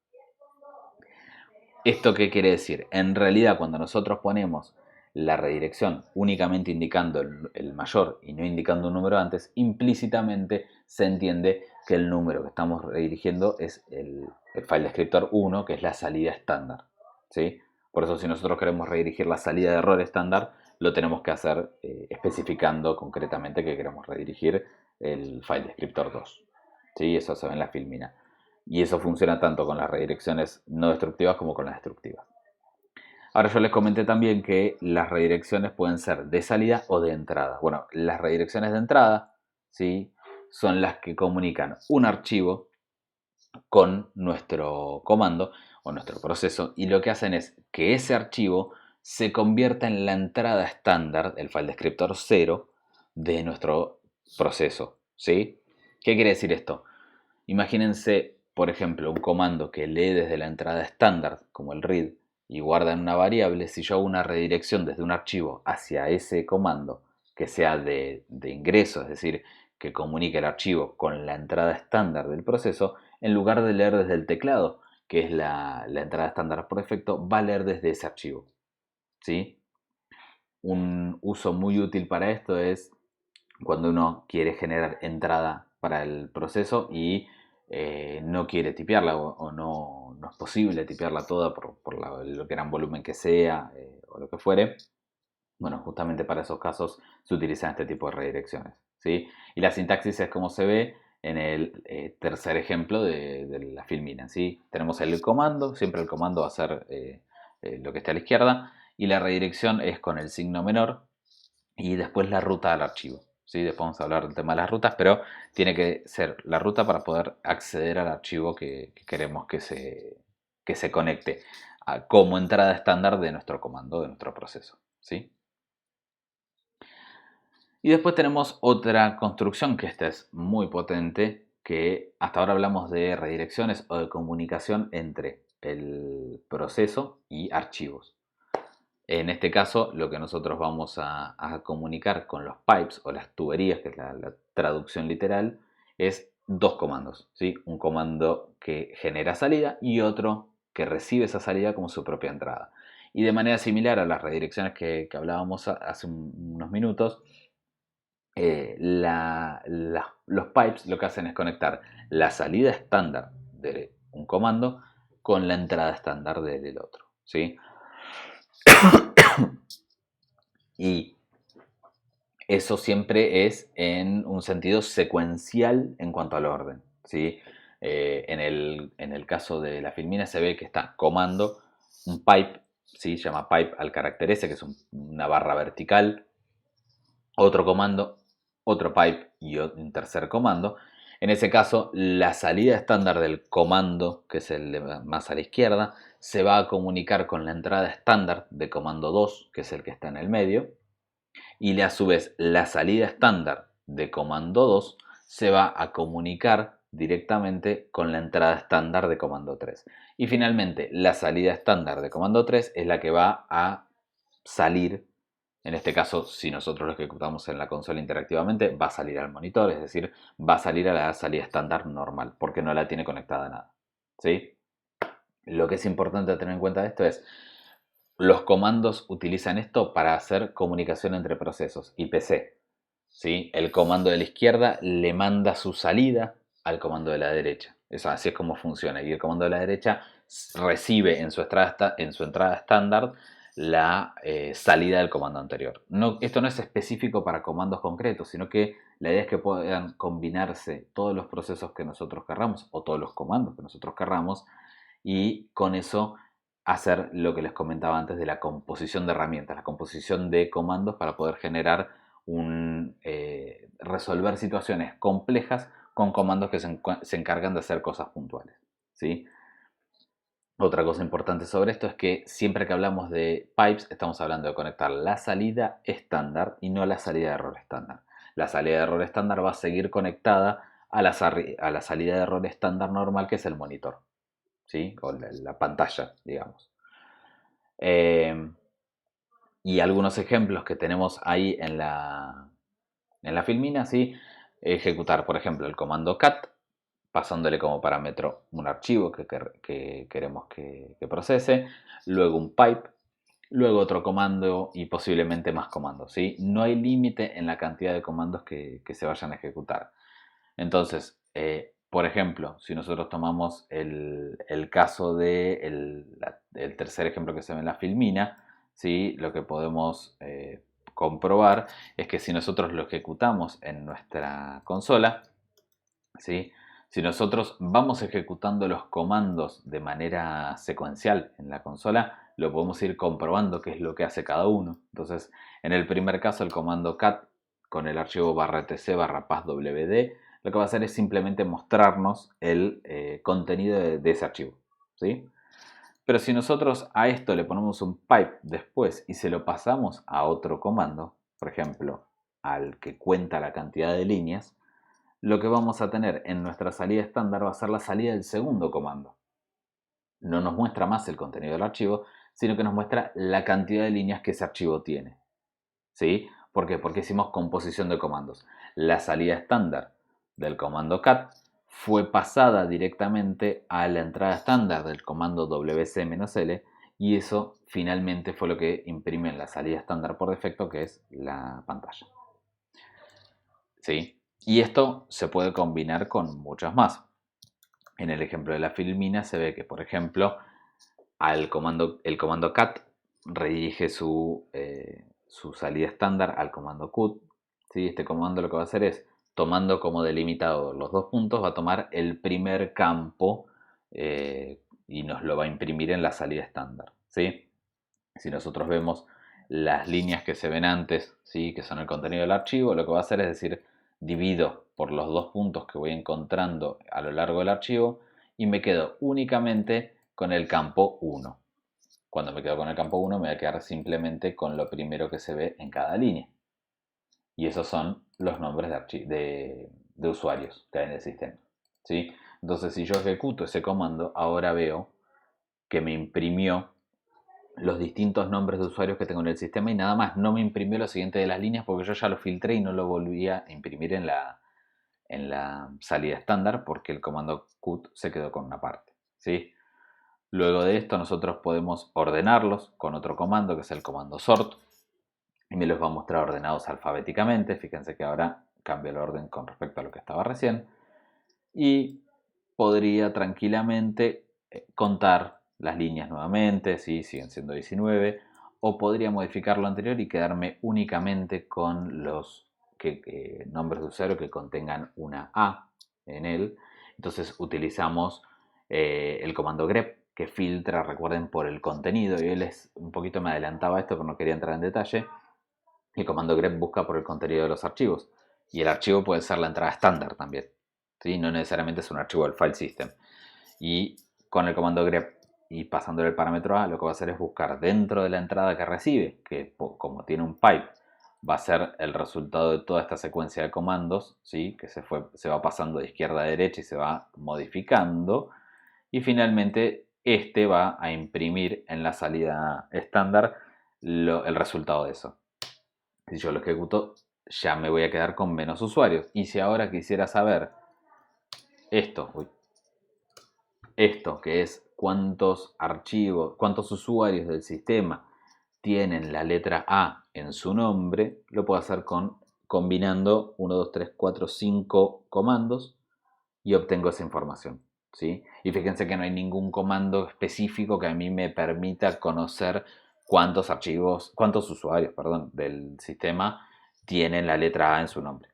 A: ¿Esto qué quiere decir? En realidad, cuando nosotros ponemos la redirección únicamente indicando el mayor y no indicando un número antes, implícitamente se entiende que el número que estamos redirigiendo es el file descriptor 1, que es la salida estándar, ¿sí? Por eso si nosotros queremos redirigir la salida de error estándar, lo tenemos que hacer especificando concretamente que queremos redirigir el file descriptor 2. ¿Sí? Eso se ve en la filmina. Y eso funciona tanto con las redirecciones no destructivas como con las destructivas. Ahora yo les comenté también que las redirecciones pueden ser de salida o de entrada. Bueno, las redirecciones de entrada, ¿sí? Son las que comunican un archivo con nuestro comando o nuestro proceso y lo que hacen es que ese archivo se convierta en la entrada estándar, el file descriptor 0 de nuestro proceso, ¿sí? ¿Qué quiere decir esto? Imagínense, por ejemplo, un comando que lee desde la entrada estándar, como el read, y guarda en una variable. Si yo hago una redirección desde un archivo hacia ese comando, que sea de ingreso, es decir, que comunique el archivo con la entrada estándar del proceso, en lugar de leer desde el teclado, que es la entrada estándar por defecto, va a leer desde ese archivo, ¿sí? Un uso muy útil para esto es cuando uno quiere generar entrada para el proceso y no quiere tipearla o no es posible tipearla toda por lo gran volumen que sea o lo que fuere. Bueno, justamente para esos casos se utilizan este tipo de redirecciones, ¿sí? Y la sintaxis es como se ve en el tercer ejemplo de la filmina, ¿sí? Tenemos el comando, siempre el comando va a ser lo que está a la izquierda, y la redirección es con el signo menor y después la ruta al archivo. ¿sí? Después vamos a hablar del tema de las rutas, pero tiene que ser la ruta para poder acceder al archivo que queremos que se conecte como entrada estándar de nuestro comando, de nuestro proceso, ¿sí? Y después tenemos otra construcción que esta es muy potente, que hasta ahora hablamos de redirecciones o de comunicación entre el proceso y archivos. En este caso, lo que nosotros vamos a comunicar con los pipes o las tuberías, que es la traducción literal, es dos comandos, ¿sí? Un comando que genera salida y otro que recibe esa salida como su propia entrada. Y de manera similar a las redirecciones que hablábamos hace unos minutos, los pipes lo que hacen es conectar la salida estándar de un comando con la entrada estándar del otro, ¿sí? Y eso siempre es en un sentido secuencial en cuanto al orden, ¿sí? En el caso de la filmina se ve que está comando, un pipe, ¿sí? Se llama pipe al carácter S, que es una barra vertical, otro comando, otro pipe y un tercer comando. En ese caso, la salida estándar del comando, que es el de más a la izquierda, se va a comunicar con la entrada estándar de comando 2, que es el que está en el medio, y a su vez la salida estándar de comando 2 se va a comunicar directamente con la entrada estándar de comando 3. Y finalmente la salida estándar de comando 3 es la que va a salir, en este caso si nosotros lo ejecutamos en la consola interactivamente, va a salir al monitor, es decir, va a salir a la salida estándar normal, porque no la tiene conectada a nada. ¿Sí? Lo que es importante tener en cuenta de esto es, los comandos utilizan esto para hacer comunicación entre procesos, IPC. ¿Sí? El comando de la izquierda le manda su salida al comando de la derecha. Eso, así es como funciona. Y el comando de la derecha recibe en su entrada estándar la salida del comando anterior. No, esto no es específico para comandos concretos, sino que la idea es que puedan combinarse todos los procesos que nosotros querramos o todos los comandos que nosotros querramos, y con eso hacer lo que les comentaba antes de la composición de herramientas, la composición de comandos para poder generar resolver situaciones complejas con comandos que se encargan de hacer cosas puntuales, ¿sí? Otra cosa importante sobre esto es que siempre que hablamos de pipes estamos hablando de conectar la salida estándar y no la salida de error estándar. La salida de error estándar va a seguir conectada a la salida de error estándar normal, que es el monitor, ¿sí? O la pantalla, digamos. Y algunos ejemplos que tenemos ahí en la filmina, ¿sí? Ejecutar, por ejemplo, el comando cat, pasándole como parámetro un archivo que queremos que procese, luego un pipe, luego otro comando y posiblemente más comandos, ¿sí? No hay límite en la cantidad de comandos que se vayan a ejecutar. Entonces, por ejemplo, si nosotros tomamos el caso del tercer ejemplo que se ve en la filmina, ¿sí? Lo que podemos comprobar es que si nosotros lo ejecutamos en nuestra consola, ¿sí? Si nosotros vamos ejecutando los comandos de manera secuencial en la consola, lo podemos ir comprobando qué es lo que hace cada uno. Entonces, en el primer caso, el comando cat con el archivo /etc/passwd, lo que va a hacer es simplemente mostrarnos el contenido de ese archivo, ¿sí? Pero si nosotros a esto le ponemos un pipe después y se lo pasamos a otro comando, por ejemplo, al que cuenta la cantidad de líneas, lo que vamos a tener en nuestra salida estándar va a ser la salida del segundo comando. No nos muestra más el contenido del archivo, sino que nos muestra la cantidad de líneas que ese archivo tiene. ¿Sí? ¿Por qué? Porque hicimos composición de comandos. La salida estándar del comando cat fue pasada directamente a la entrada estándar del comando wc-l, y eso finalmente fue lo que imprime en la salida estándar por defecto, que es la pantalla. ¿Sí? Y esto se puede combinar con muchas más. En el ejemplo de la filmina se ve que, por ejemplo, el comando cat redirige su salida estándar al comando cut. ¿Sí? Este comando lo que va a hacer es, tomando como delimitado los dos puntos, va a tomar el primer campo y nos lo va a imprimir en la salida estándar. ¿Sí? Si nosotros vemos las líneas que se ven antes, ¿sí? Que son el contenido del archivo, lo que va a hacer es decir, divido por los dos puntos que voy encontrando a lo largo del archivo y me quedo únicamente con el campo 1. Cuando me quedo con el campo 1 me voy a quedar simplemente con lo primero que se ve en cada línea. Y esos son los nombres de usuarios que hay en el sistema, ¿sí? Entonces si yo ejecuto ese comando, ahora veo que me imprimió los distintos nombres de usuarios que tengo en el sistema y nada más, no me imprimió lo siguiente de las líneas porque yo ya lo filtré y no lo volví a imprimir en la salida estándar porque el comando cut se quedó con una parte, ¿sí? Luego de esto nosotros podemos ordenarlos con otro comando que es el comando sort y me los va a mostrar ordenados alfabéticamente. Fíjense que ahora cambia el orden con respecto a lo que estaba recién y podría tranquilamente contar las líneas nuevamente, ¿sí? Siguen siendo 19, o podría modificar lo anterior y quedarme únicamente con los nombres de usuario que contengan una A en él. Entonces utilizamos el comando grep que filtra, recuerden, por el contenido, y él un poquito me adelantaba esto pero no quería entrar en detalle. El comando grep busca por el contenido de los archivos y el archivo puede ser la entrada estándar también, ¿sí? No necesariamente es un archivo del file system. Y con el comando grep y pasándole el parámetro A, lo que va a hacer es buscar dentro de la entrada que recibe, que como tiene un pipe, va a ser el resultado de toda esta secuencia de comandos, ¿sí? Que se va pasando de izquierda a derecha y se va modificando. Y finalmente este va a imprimir en la salida estándar el resultado de eso. Si yo lo ejecuto, ya me voy a quedar con menos usuarios. Y si ahora quisiera saber esto, que es cuántos archivos, cuántos usuarios del sistema tienen la letra A en su nombre, lo puedo hacer combinando 1, 2, 3, 4, 5 comandos y obtengo esa información, ¿sí? Y fíjense que no hay ningún comando específico que a mí me permita conocer cuántos usuarios, del sistema tienen la letra A en su nombre,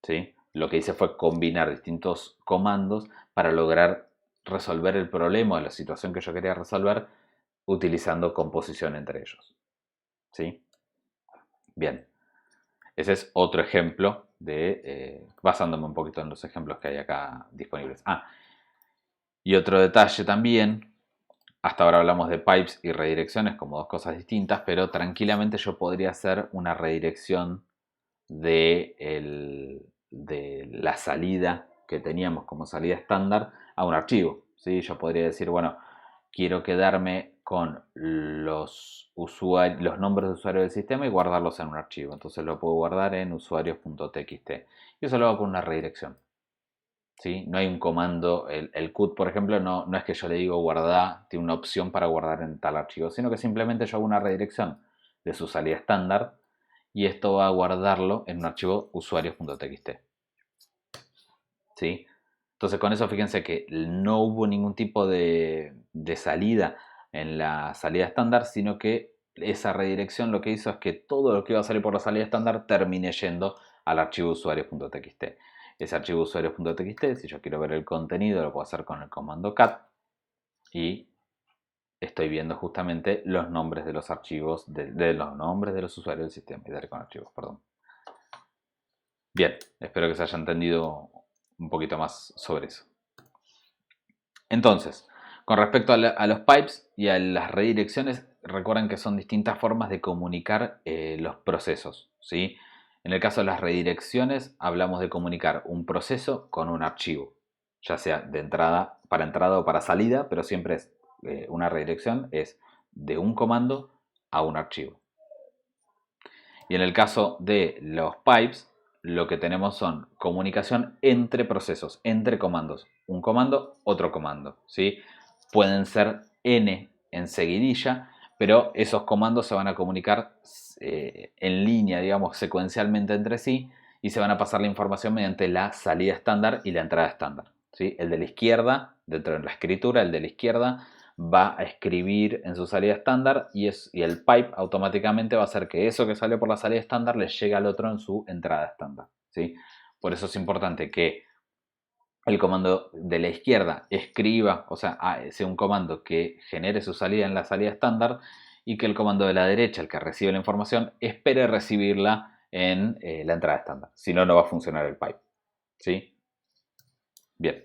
A: ¿sí? Lo que hice fue combinar distintos comandos para lograr resolver el problema o la situación que yo quería resolver utilizando composición entre ellos, ¿sí? Bien, ese es otro ejemplo basándome un poquito en los ejemplos que hay acá disponibles. Y otro detalle también, hasta ahora hablamos de pipes y redirecciones como dos cosas distintas, pero tranquilamente yo podría hacer una redirección de la salida que teníamos como salida estándar a un archivo, ¿sí? Yo podría decir, bueno, quiero quedarme con los nombres de usuarios del sistema y guardarlos en un archivo. Entonces lo puedo guardar en usuarios.txt. Y eso lo hago con una redirección, ¿sí? No hay un comando, el cut, por ejemplo, no es que yo le digo guardar, tiene una opción para guardar en tal archivo, sino que simplemente yo hago una redirección de su salida estándar y esto va a guardarlo en un archivo usuarios.txt, ¿sí? Entonces con eso fíjense que no hubo ningún tipo de salida en la salida estándar, sino que esa redirección lo que hizo es que todo lo que iba a salir por la salida estándar termine yendo al archivo usuarios.txt. Ese archivo usuarios.txt, si yo quiero ver el contenido, lo puedo hacer con el comando cat y estoy viendo justamente los nombres de los archivos, de los nombres de los usuarios del sistema, y daré con archivos, perdón. Bien, espero que se haya entendido un poquito más sobre eso. Entonces, con respecto a los pipes y a las redirecciones, recuerden que son distintas formas de comunicar los procesos, ¿sí? En el caso de las redirecciones, hablamos de comunicar un proceso con un archivo, ya sea para entrada o para salida, pero siempre es una redirección, es de un comando a un archivo. Y en el caso de los pipes, lo que tenemos son comunicación entre procesos, entre comandos. Un comando, otro comando, ¿sí? Pueden ser N en seguidilla, pero esos comandos se van a comunicar en línea, digamos, secuencialmente entre sí y se van a pasar la información mediante la salida estándar y la entrada estándar, ¿sí? El de la izquierda, dentro de la escritura, el de la izquierda va a escribir en su salida estándar y el pipe automáticamente va a hacer que eso que salió por la salida estándar le llegue al otro en su entrada estándar, ¿sí? Por eso es importante que el comando de la izquierda escriba, o sea, sea un comando que genere su salida en la salida estándar y que el comando de la derecha, el que recibe la información, espere recibirla en la entrada estándar. Si no, no va a funcionar el pipe. ¿Sí? Bien.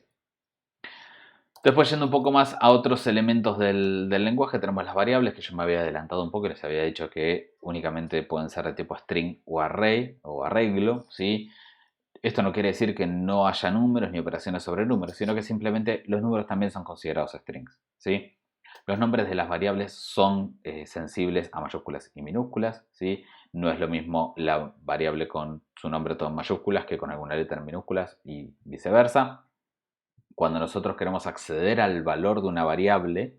A: Después, yendo un poco más a otros elementos del lenguaje, tenemos las variables, que yo me había adelantado un poco y les había dicho que únicamente pueden ser de tipo string o array o arreglo, ¿sí? Esto no quiere decir que no haya números ni operaciones sobre números, sino que simplemente los números también son considerados strings, ¿sí? Los nombres de las variables son sensibles a mayúsculas y minúsculas, ¿sí? No es lo mismo la variable con su nombre todo en mayúsculas que con alguna letra en minúsculas y viceversa. Cuando nosotros queremos acceder al valor de una variable,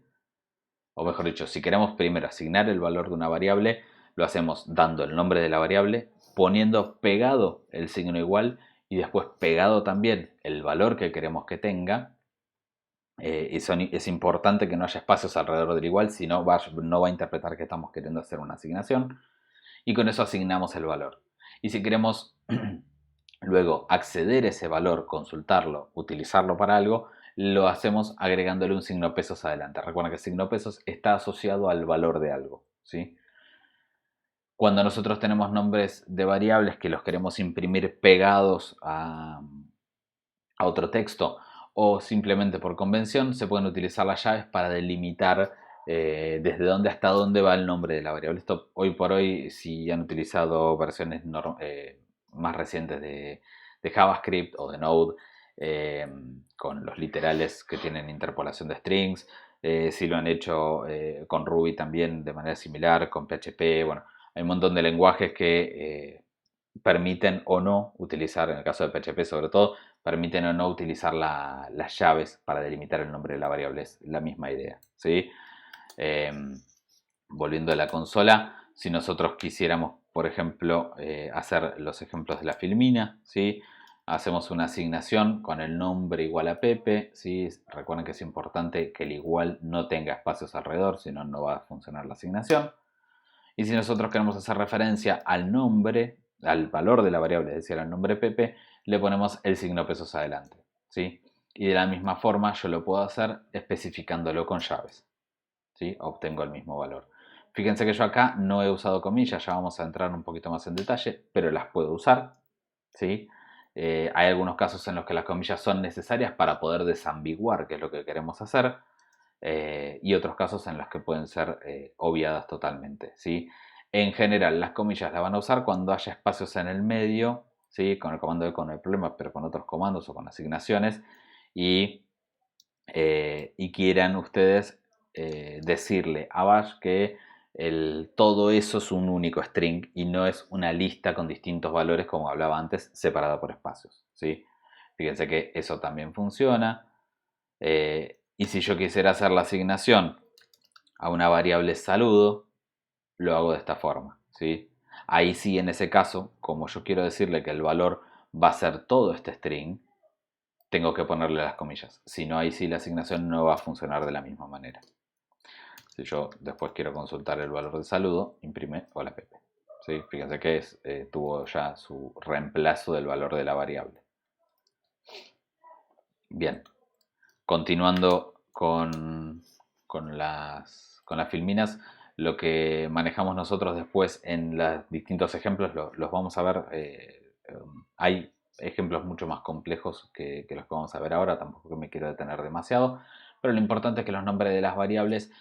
A: o mejor dicho, si queremos primero asignar el valor de una variable, lo hacemos dando el nombre de la variable, poniendo pegado el signo igual y después pegado también el valor que queremos que tenga. Es importante que no haya espacios alrededor del igual, si no no va a interpretar que estamos queriendo hacer una asignación. Y con eso asignamos el valor. Y si queremos luego acceder a ese valor, consultarlo, utilizarlo para algo, lo hacemos agregándole un signo pesos adelante. Recuerda que el signo pesos está asociado al valor de algo, ¿sí? Cuando nosotros tenemos nombres de variables que los queremos imprimir pegados a otro texto o simplemente por convención, se pueden utilizar las llaves para delimitar desde dónde hasta dónde va el nombre de la variable. Esto hoy por hoy, si han utilizado versiones más recientes de JavaScript o de Node, con los literales que tienen interpolación de strings, si lo han hecho con Ruby también de manera similar, con PHP, bueno, hay un montón de lenguajes que permiten o no utilizar, en el caso de PHP sobre todo, permiten o no utilizar las llaves para delimitar el nombre de la variable. Es la misma idea, ¿sí? Eh, Volviendo a la consola, si nosotros quisiéramos, por ejemplo, hacer los ejemplos de la filmina, ¿sí? Hacemos una asignación con el nombre igual a Pepe, ¿sí? Recuerden que es importante que el igual no tenga espacios alrededor, si no, no va a funcionar la asignación. Y si nosotros queremos hacer referencia al nombre, al valor de la variable, es decir, al nombre Pepe, le ponemos el signo pesos adelante, ¿sí? Y de la misma forma yo lo puedo hacer especificándolo con llaves, ¿sí? Obtengo el mismo valor. Fíjense que yo acá no he usado comillas, ya vamos a entrar un poquito más en detalle, pero las puedo usar, ¿sí? Hay algunos casos en los que las comillas son necesarias para poder desambiguar qué es lo que queremos hacer, y otros casos en los que pueden ser obviadas totalmente, ¿sí? En general, las comillas las van a usar cuando haya espacios en el medio, ¿sí? Con el comando de con el problema, pero con otros comandos o con asignaciones, y, y quieran ustedes decirle a Bash que todo eso es un único string y no es una lista con distintos valores, como hablaba antes, separada por espacios, ¿sí? Fíjense que eso también funciona. Y si yo quisiera hacer la asignación a una variable saludo, lo hago de esta forma, ¿sí? Ahí sí, en ese caso, como yo quiero decirle que el valor va a ser todo este string, tengo que ponerle las comillas. Si no, ahí sí la asignación no va a funcionar de la misma manera. Si yo después quiero consultar el valor de saludo, imprime hola Pepe. ¿Sí? Fíjense que tuvo ya su reemplazo del valor de la variable. Bien, continuando con las filminas, lo que manejamos nosotros después en los distintos ejemplos los vamos a ver. Hay ejemplos mucho más complejos que los que vamos a ver ahora, tampoco me quiero detener demasiado, pero lo importante es que los nombres de las variables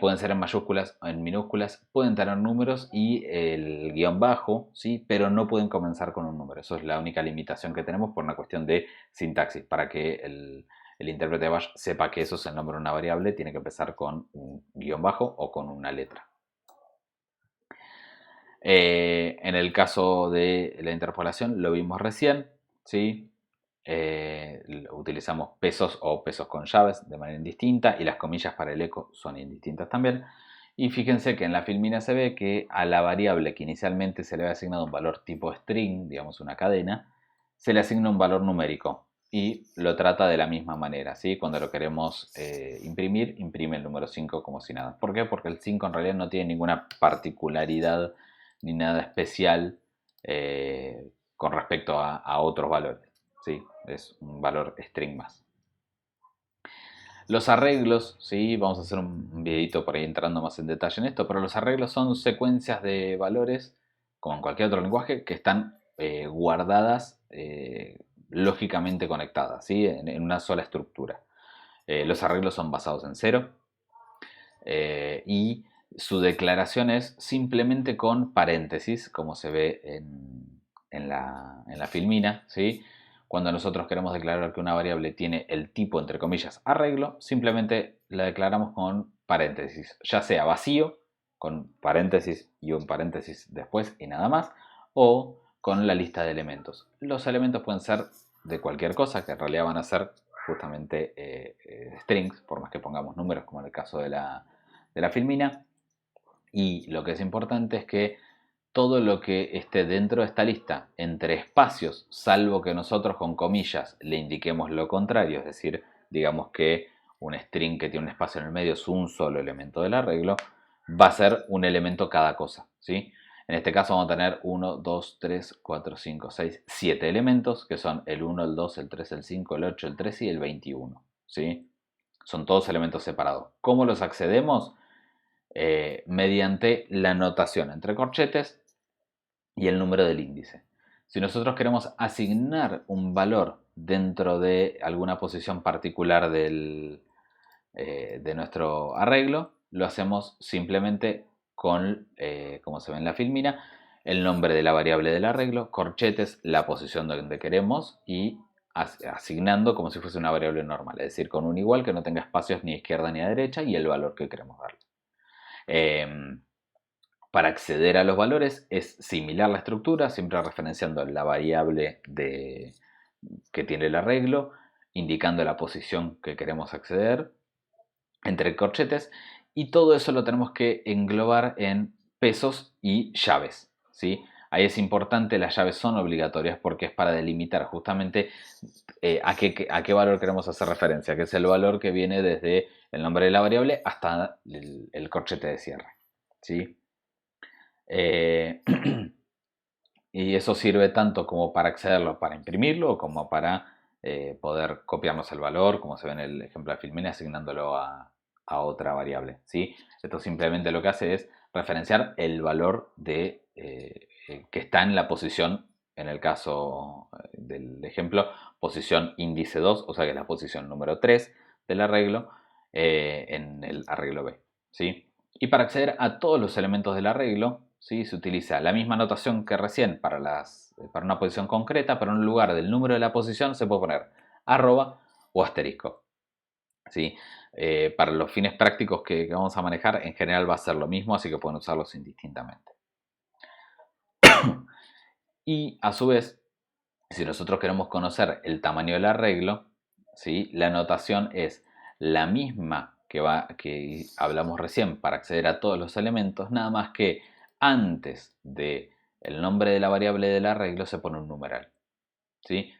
A: pueden ser en mayúsculas o en minúsculas, pueden tener números y el guión bajo, ¿sí? Pero no pueden comenzar con un número. Eso es la única limitación que tenemos por una cuestión de sintaxis, para que el intérprete de Bash sepa que eso es el nombre de una variable, tiene que empezar con un guión bajo o con una letra. En el caso de la interpolación, lo vimos recién, ¿sí? Utilizamos pesos o pesos con llaves de manera indistinta y las comillas para el eco son indistintas también. Y fíjense que en la filmina se ve que a la variable que inicialmente se le había asignado un valor tipo string, digamos una cadena, se le asigna un valor numérico y lo trata de la misma manera, ¿sí? Cuando lo queremos imprimir, imprime el número 5 como si nada. ¿Por qué? Porque el 5 en realidad no tiene ninguna particularidad ni nada especial con respecto a otros valores, ¿sí? Es un valor string más. Los arreglos, ¿sí? Vamos a hacer un videito por ahí entrando más en detalle en esto, pero los arreglos son secuencias de valores, como en cualquier otro lenguaje, que están guardadas, lógicamente conectadas, ¿sí? En una sola estructura. Los arreglos son basados en cero y su declaración es simplemente con paréntesis, como se ve en la filmina, ¿sí? Cuando nosotros queremos declarar que una variable tiene el tipo, entre comillas, arreglo, simplemente la declaramos con paréntesis, ya sea vacío, con paréntesis y un paréntesis después y nada más, o con la lista de elementos. Los elementos pueden ser de cualquier cosa, que en realidad van a ser justamente strings, por más que pongamos números, como en el caso de la filmina. Y lo que es importante es que todo lo que esté dentro de esta lista entre espacios, salvo que nosotros con comillas le indiquemos lo contrario, es decir, digamos que un string que tiene un espacio en el medio es un solo elemento del arreglo, va a ser un elemento cada cosa, ¿sí? En este caso vamos a tener 1, 2, 3, 4, 5, 6, 7 elementos, que son el 1, el 2, el 3, el 5, el 8, el 13 y el 21, ¿sí? Son todos elementos separados. ¿Cómo los accedemos? Mediante la notación entre corchetes y el número del índice. Si nosotros queremos asignar un valor dentro de alguna posición particular de nuestro arreglo, lo hacemos simplemente con, como se ve en la filmina, el nombre de la variable del arreglo, corchetes, la posición donde queremos y asignando como si fuese una variable normal, es decir, con un igual que no tenga espacios ni a izquierda ni a derecha y el valor que queremos darle. Para acceder a los valores es similar la estructura, siempre referenciando la variable que tiene el arreglo, indicando la posición que queremos acceder entre corchetes y todo eso lo tenemos que englobar en pesos y llaves, ¿sí? Ahí es importante, las llaves son obligatorias porque es para delimitar justamente a qué valor queremos hacer referencia, que es el valor que viene desde el nombre de la variable hasta el corchete de cierre, ¿sí? Eh, y eso sirve tanto como para accederlo, para imprimirlo, como para poder copiarnos el valor, como se ve en el ejemplo de Filmina, asignándolo a otra variable, ¿sí? Esto simplemente lo que hace es referenciar el valor que está en la posición, en el caso del ejemplo, posición índice 2, o sea que es la posición número 3 del arreglo, en el arreglo B, ¿sí? Y para acceder a todos los elementos del arreglo, ¿sí? Se utiliza la misma notación que recién para una posición concreta, pero en lugar del número de la posición se puede poner arroba o asterisco, ¿sí? Para los fines prácticos que vamos a manejar, en general va a ser lo mismo, así que pueden usarlos indistintamente. Y a su vez, si nosotros queremos conocer el tamaño del arreglo, ¿sí? La notación es la misma que hablamos recién para acceder a todos los elementos, nada más que antes de el nombre de la variable del arreglo se pone un numeral, ¿sí?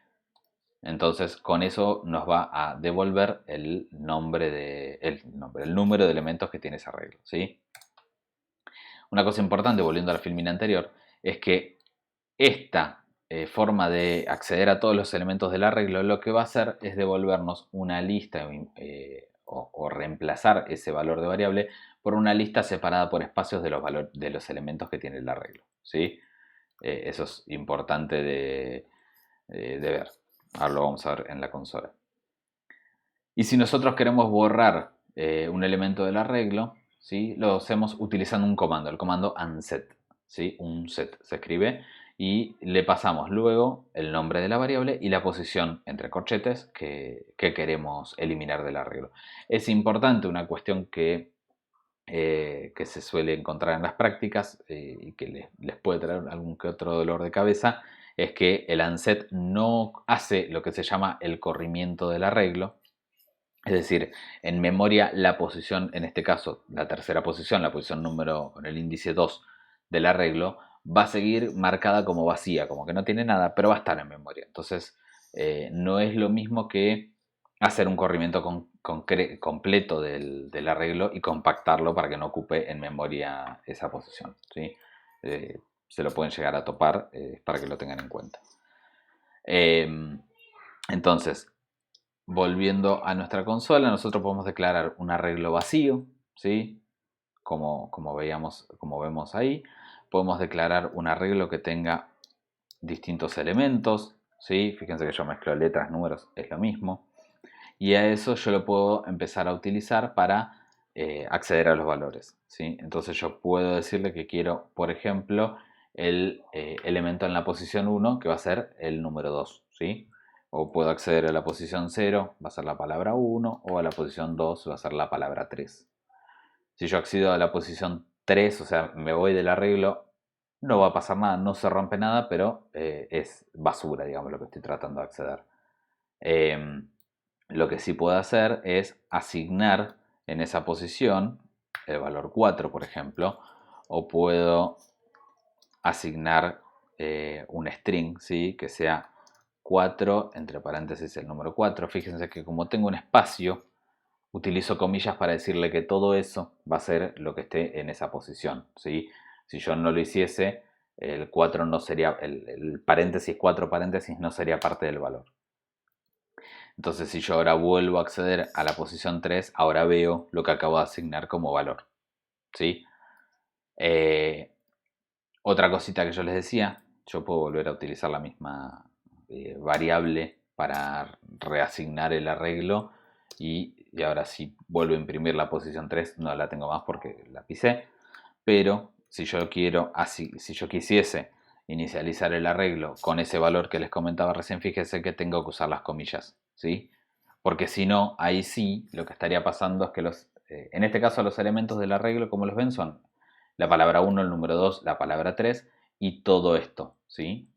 A: Entonces con eso nos va a devolver el número de elementos que tiene ese arreglo, ¿sí? Una cosa importante, volviendo a la filmina anterior, es que esta forma de acceder a todos los elementos del arreglo lo que va a hacer es devolvernos una lista o reemplazar ese valor de variable por una lista separada por espacios de los elementos que tiene el arreglo, ¿sí? Eso es importante de ver. Ahora lo vamos a ver en la consola. Y si nosotros queremos borrar un elemento del arreglo, ¿sí? Lo hacemos utilizando un comando, el comando unset, ¿sí? Un set se escribe y le pasamos luego el nombre de la variable y la posición entre corchetes que queremos eliminar del arreglo. Es importante una cuestión que se suele encontrar en las prácticas y que les puede traer algún que otro dolor de cabeza, es que el unset no hace lo que se llama el corrimiento del arreglo. Es decir, en memoria la posición, en este caso la tercera posición, la posición número en el índice 2 del arreglo, va a seguir marcada como vacía, como que no tiene nada, pero va a estar en memoria. Entonces, no es lo mismo que hacer un corrimiento completo del arreglo y compactarlo para que no ocupe en memoria esa posición, ¿sí? Se lo pueden llegar a topar para que lo tengan en cuenta. Entonces, volviendo a nuestra consola, nosotros podemos declarar un arreglo vacío, ¿sí? Como vemos ahí. Podemos declarar un arreglo que tenga distintos elementos, ¿sí? Fíjense que yo mezclo letras, números, es lo mismo. Y a eso yo lo puedo empezar a utilizar para acceder a los valores, ¿sí? Entonces yo puedo decirle que quiero, por ejemplo, el elemento en la posición 1, que va a ser el número 2, ¿sí? O puedo acceder a la posición 0, va a ser la palabra 1, o a la posición 2, va a ser la palabra 3. Si yo accedo a la posición 3, o sea, me voy del arreglo, no va a pasar nada, no se rompe nada, pero es basura, digamos, lo que estoy tratando de acceder. Lo que sí puedo hacer es asignar en esa posición el valor 4, por ejemplo, o puedo asignar un string, ¿sí? Que sea 4, entre paréntesis el número 4. Fíjense que como tengo un espacio, utilizo comillas para decirle que todo eso va a ser lo que esté en esa posición, ¿sí? Si yo no lo hiciese, el 4 no sería, el paréntesis 4 paréntesis no sería parte del valor. Entonces, si yo ahora vuelvo a acceder a la posición 3, ahora veo lo que acabo de asignar como valor, ¿sí? Eh, Otra cosita que yo les decía, yo puedo volver a utilizar la misma variable para reasignar el arreglo y ahora si vuelvo a imprimir la posición 3 no la tengo más porque la pisé, pero si yo si yo quisiese inicializar el arreglo con ese valor que les comentaba recién, fíjese que tengo que usar las comillas, ¿sí? Porque si no, ahí sí, lo que estaría pasando es que en este caso los elementos del arreglo, como los ven, son la palabra 1, el número 2, la palabra 3 y todo esto, ¿sí?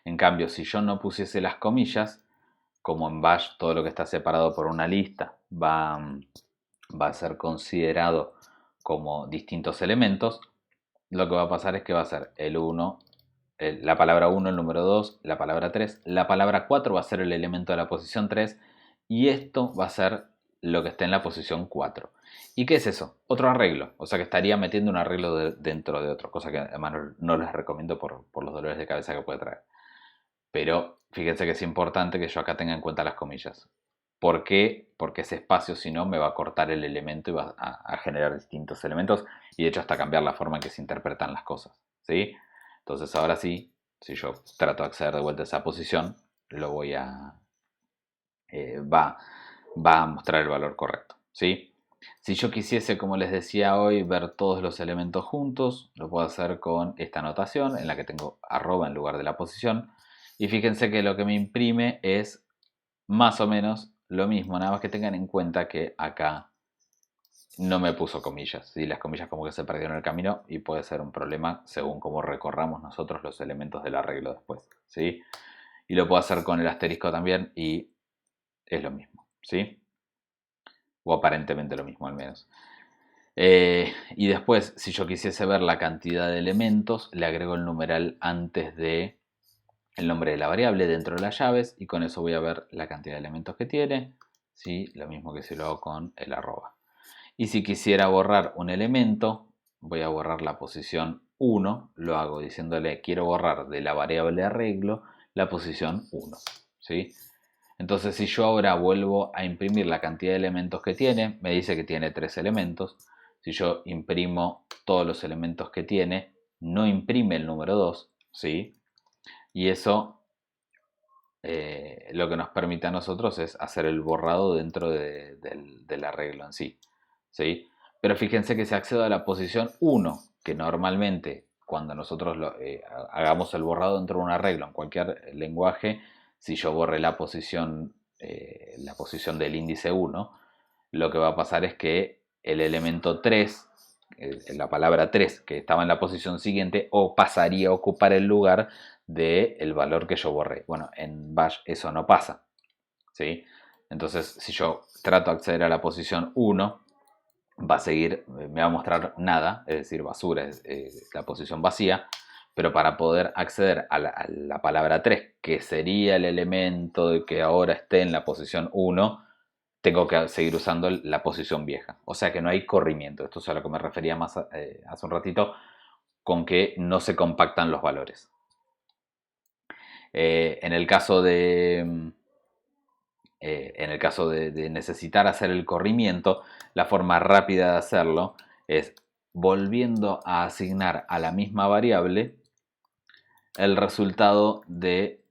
A: En cambio, si yo no pusiese las comillas, como en Bash todo lo que está separado por una lista va a ser considerado como distintos elementos, lo que va a pasar es que va a ser el 1, la palabra 1, el número 2, la palabra 3, la palabra 4 va a ser el elemento de la posición 3 y esto va a ser lo que está en la posición 4. ¿Y qué es eso? Otro arreglo, o sea que estaría metiendo un arreglo dentro de otro, cosa que además no les recomiendo por los dolores de cabeza que puede traer. Pero fíjense que es importante que yo acá tenga en cuenta las comillas. ¿Por qué? Porque ese espacio si no me va a cortar el elemento y va a generar distintos elementos y de hecho hasta cambiar la forma en que se interpretan las cosas, ¿sí? Entonces ahora sí, si yo trato de acceder de vuelta a esa posición, lo voy a... va, va a mostrar el valor correcto, ¿sí? Si yo quisiese, como les decía hoy, ver todos los elementos juntos, lo puedo hacer con esta anotación en la que tengo arroba en lugar de la posición. Y fíjense que lo que me imprime es más o menos lo mismo, nada más que tengan en cuenta que acá no me puso comillas, ¿sí? Las comillas como que se perdieron en el camino y puede ser un problema según cómo recorramos nosotros los elementos del arreglo después, ¿sí? Y lo puedo hacer con el asterisco también y es lo mismo, ¿sí? O aparentemente lo mismo al menos. Y después, si yo quisiese ver la cantidad de elementos, le agrego el numeral antes de el nombre de la variable dentro de las llaves y con eso voy a ver la cantidad de elementos que tiene, ¿sí? Lo mismo que si lo hago con el arroba. Y si quisiera borrar un elemento, voy a borrar la posición 1, lo hago diciéndole quiero borrar de la variable arreglo la posición 1, ¿sí? Entonces si yo ahora vuelvo a imprimir la cantidad de elementos que tiene, me dice que tiene 3 elementos. Si yo imprimo todos los elementos que tiene, no imprime el número 2, ¿sí? Y eso lo que nos permite a nosotros es hacer el borrado dentro del arreglo en sí, ¿sí? Pero fíjense que si accedo a la posición 1, que normalmente cuando nosotros hagamos el borrado dentro de un arreglo en cualquier lenguaje, si yo borré la posición del índice 1, lo que va a pasar es que el elemento 3, la palabra 3 que estaba en la posición siguiente, o pasaría a ocupar el lugar del valor que yo borré. Bueno, en Bash eso no pasa, ¿sí? Entonces, si yo trato de acceder a la posición 1, va a seguir, me va a mostrar nada, es decir, basura, es la posición vacía, pero para poder acceder a la palabra 3, que sería el elemento que ahora esté en la posición 1, tengo que seguir usando la posición vieja. O sea que no hay corrimiento. Esto es a lo que me refería más hace un ratito, con que no se compactan los valores. En el caso En el caso de necesitar hacer el corrimiento, la forma rápida de hacerlo es volviendo a asignar a la misma variable el resultado de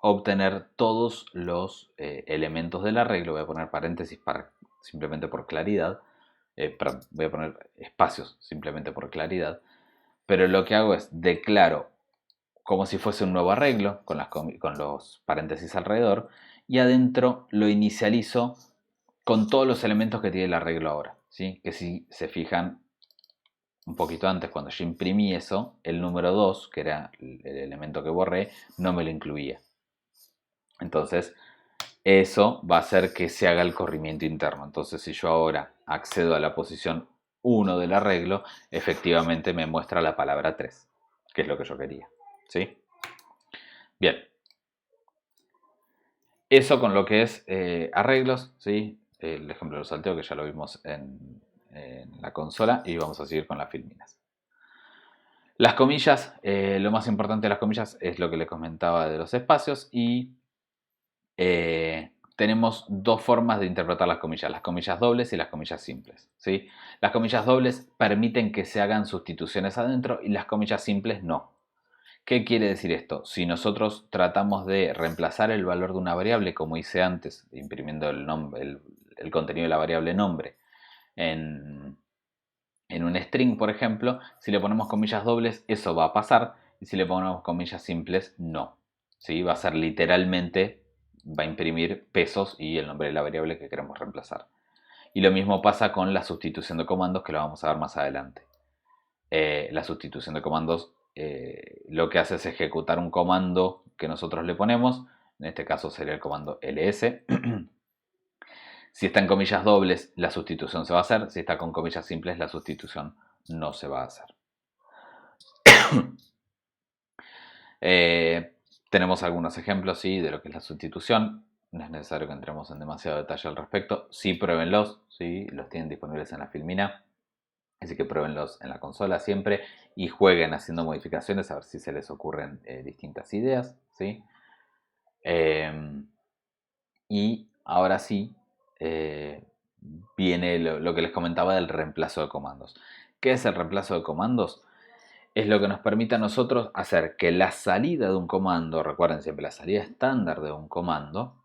A: obtener todos los elementos del arreglo. Voy a poner paréntesis simplemente por claridad. Perdón, voy a poner espacios simplemente por claridad. Pero lo que hago es declaro como si fuese un nuevo arreglo con los paréntesis alrededor, y adentro lo inicializo con todos los elementos que tiene el arreglo ahora, ¿sí? Que si se fijan un poquito antes, cuando yo imprimí eso, el número 2, que era el elemento que borré, no me lo incluía. Entonces, eso va a hacer que se haga el corrimiento interno. Entonces, si yo ahora accedo a la posición 1 del arreglo, efectivamente me muestra la palabra 3, que es lo que yo quería, ¿sí? Bien. Eso con lo que es arreglos, ¿sí? El ejemplo del salteo que ya lo vimos en la consola, y vamos a seguir con las filminas. Las comillas, lo más importante de las comillas es lo que les comentaba de los espacios, y tenemos dos formas de interpretar las comillas dobles y las comillas simples, ¿sí? Las comillas dobles permiten que se hagan sustituciones adentro y las comillas simples no. ¿Qué quiere decir esto? Si nosotros tratamos de reemplazar el valor de una variable, como hice antes, imprimiendo el contenido de la variable nombre en un string, por ejemplo, si le ponemos comillas dobles, eso va a pasar, y si le ponemos comillas simples, no. ¿Sí? Va a ser literalmente, va a imprimir pesos y el nombre de la variable que queremos reemplazar. Y lo mismo pasa con la sustitución de comandos, que lo vamos a ver más adelante. La sustitución de comandos lo que hace es ejecutar un comando que nosotros le ponemos, en este caso sería el comando ls. Si está en comillas dobles, la sustitución se va a hacer. Si está con comillas simples, la sustitución no se va a hacer. Tenemos algunos ejemplos, ¿sí?, de lo que es la sustitución. No es necesario que entremos en demasiado detalle al respecto. Sí, pruébenlos, ¿sí? Los tienen disponibles en la Filmina. Así que pruébenlos en la consola siempre y jueguen haciendo modificaciones a ver si se les ocurren distintas ideas, ¿sí? Y ahora sí, viene lo que les comentaba del reemplazo de comandos. ¿Qué es el reemplazo de comandos? Es lo que nos permite a nosotros hacer que la salida de un comando, recuerden siempre la salida estándar de un comando,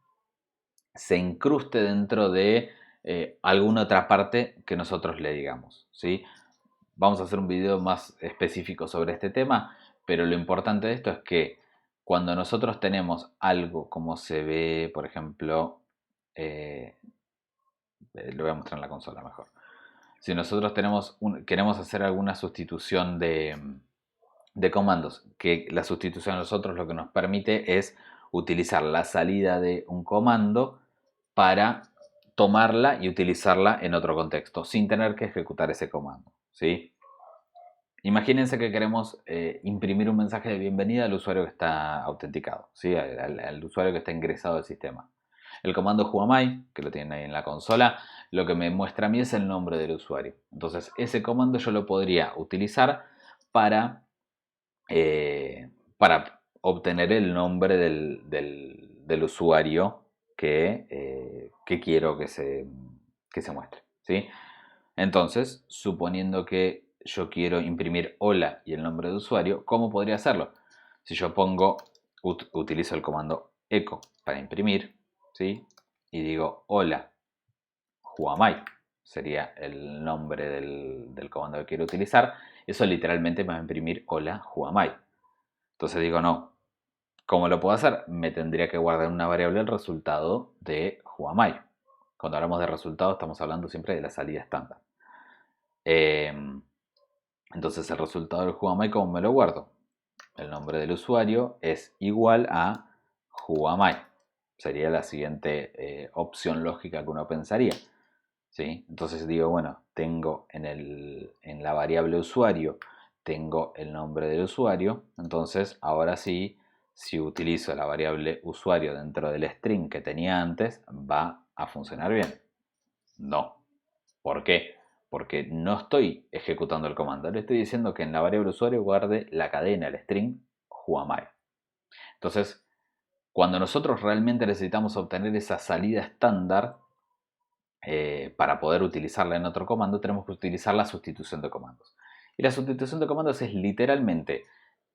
A: se incruste dentro de alguna otra parte que nosotros le digamos, ¿sí? Vamos a hacer un video más específico sobre este tema, pero lo importante de esto es que cuando nosotros tenemos algo como se ve, por ejemplo, lo voy a mostrar en la consola mejor. Si nosotros queremos hacer alguna sustitución de comandos, que la sustitución a nosotros lo que nos permite es utilizar la salida de un comando para tomarla y utilizarla en otro contexto, sin tener que ejecutar ese comando, ¿sí? Imagínense que queremos imprimir un mensaje de bienvenida al usuario que está autenticado, ¿sí? Al usuario que está ingresado al sistema. El comando whoami, que lo tienen ahí en la consola, lo que me muestra a mí es el nombre del usuario. Entonces, ese comando yo lo podría utilizar para, para obtener el nombre del usuario que quiero que se muestre, ¿sí? Entonces, suponiendo que yo quiero imprimir hola y el nombre de usuario, ¿cómo podría hacerlo? Si yo utilizo el comando echo para imprimir, ¿sí? Y digo hola whoamI, sería el nombre del comando que quiero utilizar, eso literalmente me va a imprimir hola whoamI. Entonces digo, no, ¿cómo lo puedo hacer? Me tendría que guardar en una variable el resultado de whoamI. Cuando hablamos de resultado estamos hablando siempre de la salida estándar. Entonces el resultado del whoamI, ¿cómo me lo guardo? El nombre del usuario es igual a whoamI. Sería la siguiente opción lógica que uno pensaría, ¿sí? Entonces digo, bueno, tengo en la variable usuario, tengo el nombre del usuario. Entonces ahora sí, si utilizo la variable usuario dentro del string que tenía antes, ¿va a funcionar bien? No. ¿Por qué? Porque no estoy ejecutando el comando. Le estoy diciendo que en la variable usuario guarde la cadena, el string whoamI. Entonces, Cuando nosotros realmente necesitamos obtener esa salida estándar, para poder utilizarla en otro comando, tenemos que utilizar la sustitución de comandos. Y la sustitución de comandos es literalmente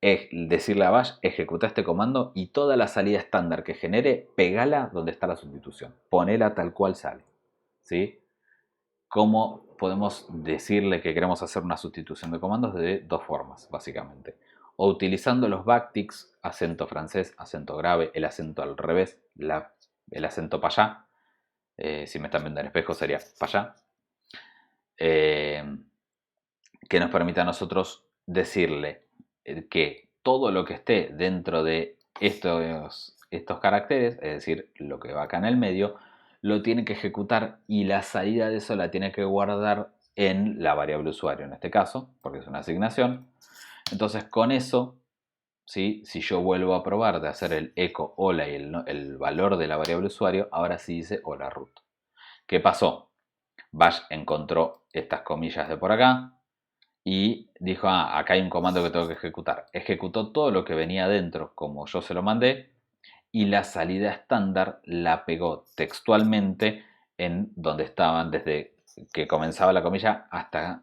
A: decirle a Bash, ejecuta este comando y toda la salida estándar que genere, pegala donde está la sustitución. Ponela tal cual sale. ¿Sí? ¿Cómo podemos decirle que queremos hacer una sustitución de comandos? De dos formas, básicamente. O utilizando los backticks, acento francés, acento grave, el acento al revés, el acento para allá. Si me están viendo en espejo sería para allá. Que nos permita a nosotros decirle que todo lo que esté dentro de estos caracteres, es decir, lo que va acá en el medio, lo tiene que ejecutar y la salida de eso la tiene que guardar en la variable usuario, en este caso, porque es una asignación. Entonces con eso, ¿sí? Si yo vuelvo a probar de hacer el echo hola y el valor de la variable usuario, ahora sí dice hola root. ¿Qué pasó? Bash encontró estas comillas de por acá y dijo, acá hay un comando que tengo que ejecutar. Ejecutó todo lo que venía dentro como yo se lo mandé y la salida estándar la pegó textualmente en donde estaban desde que comenzaba la comilla hasta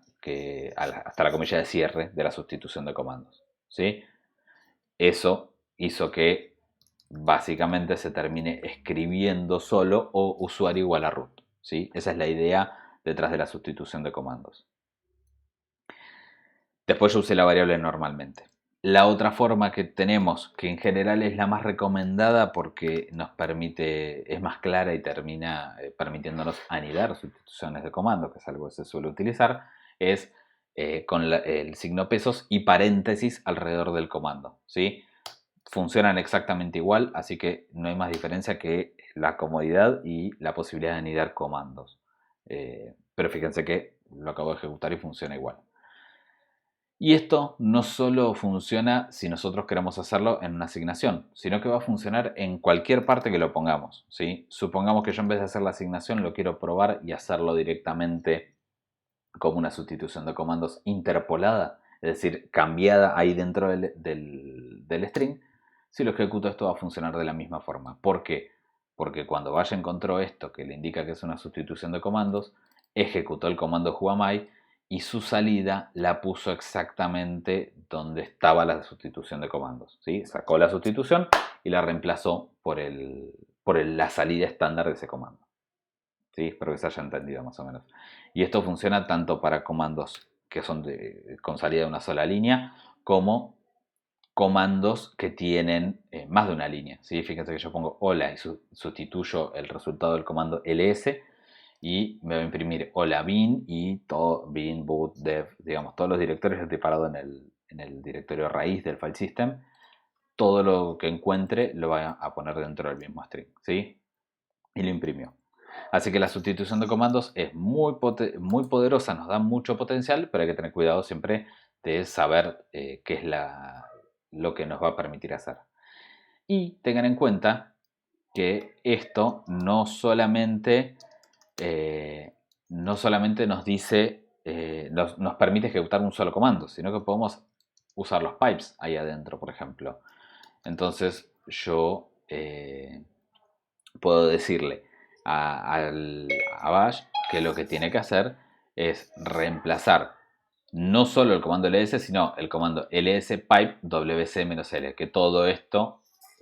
A: la comilla de cierre de la sustitución de comandos. ¿Sí? Eso hizo que básicamente se termine escribiendo solo o usuario igual a root. ¿Sí? Esa es la idea detrás de la sustitución de comandos. Después yo usé la variable normalmente. La otra forma que tenemos, que en general es la más recomendada porque nos permite, es más clara y termina permitiéndonos anidar sustituciones de comando, que es algo que se suele utilizar, es con el signo pesos y paréntesis alrededor del comando. ¿Sí? Funcionan exactamente igual, así que no hay más diferencia que la comodidad y la posibilidad de anidar comandos. Pero fíjense que lo acabo de ejecutar y funciona igual. Y esto no solo funciona si nosotros queremos hacerlo en una asignación, sino que va a funcionar en cualquier parte que lo pongamos. ¿Sí? Supongamos que yo en vez de hacer la asignación lo quiero probar y hacerlo directamente como una sustitución de comandos interpolada, es decir, cambiada ahí dentro del string. Si lo ejecuto, esto va a funcionar de la misma forma. ¿Por qué? Porque cuando Bash encontró esto que le indica que es una sustitución de comandos, ejecutó el comando whoami y su salida la puso exactamente donde estaba la sustitución de comandos. ¿Sí? Sacó la sustitución y la reemplazó por la salida estándar de ese comando. ¿Sí? Espero que se haya entendido más o menos. Y esto funciona tanto para comandos que son con salida de una sola línea, como comandos que tienen más de una línea. ¿Sí? Fíjense que yo pongo hola y sustituyo el resultado del comando ls y me va a imprimir hola bin y todo bin, boot, dev, digamos, todos los directorios que he parado en el directorio raíz del file system. Todo lo que encuentre lo va a poner dentro del mismo string. ¿Sí? Y lo imprimió. Así que la sustitución de comandos es muy poderosa, nos da mucho potencial, pero hay que tener cuidado siempre de saber qué es lo que nos va a permitir hacer. Y tengan en cuenta que esto no solamente nos dice, nos permite ejecutar un solo comando, sino que podemos usar los pipes ahí adentro, por ejemplo. Entonces yo puedo decirle a Bash que lo que tiene que hacer es reemplazar no solo el comando ls, sino el comando lspipe wc-l, que todo esto,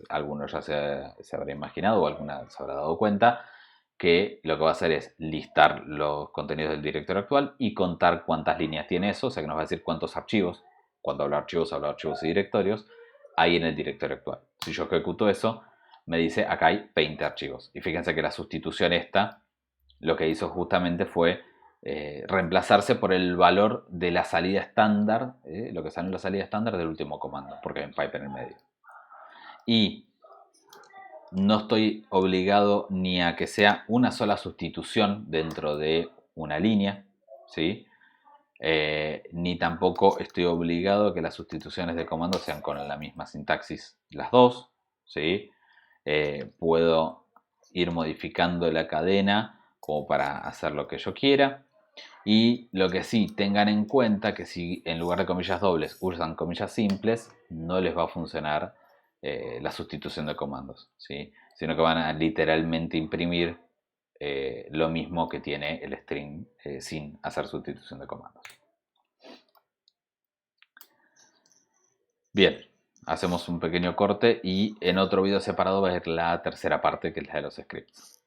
A: algunos ya se habrá imaginado o alguna se habrá dado cuenta, que lo que va a hacer es listar los contenidos del directorio actual y contar cuántas líneas tiene eso, o sea que nos va a decir cuántos archivos, cuando hablo de archivos y directorios, hay en el directorio actual. Si yo ejecuto eso, me dice acá hay 20 archivos. Y fíjense que la sustitución esta lo que hizo justamente fue reemplazarse por el valor de la salida estándar, lo que sale en la salida estándar del último comando, porque hay un pipe en el medio. Y no estoy obligado ni a que sea una sola sustitución dentro de una línea, ¿sí? Ni tampoco estoy obligado a que las sustituciones de comando sean con la misma sintaxis las dos, ¿sí? Puedo ir modificando la cadena como para hacer lo que yo quiera. Y lo que sí, tengan en cuenta que si en lugar de comillas dobles usan comillas simples, no les va a funcionar la sustitución de comandos, ¿sí? Sino que van a literalmente imprimir lo mismo que tiene el string sin hacer sustitución de comandos. Bien, hacemos un pequeño corte y en otro video separado va a ir la tercera parte, que es la de los scripts.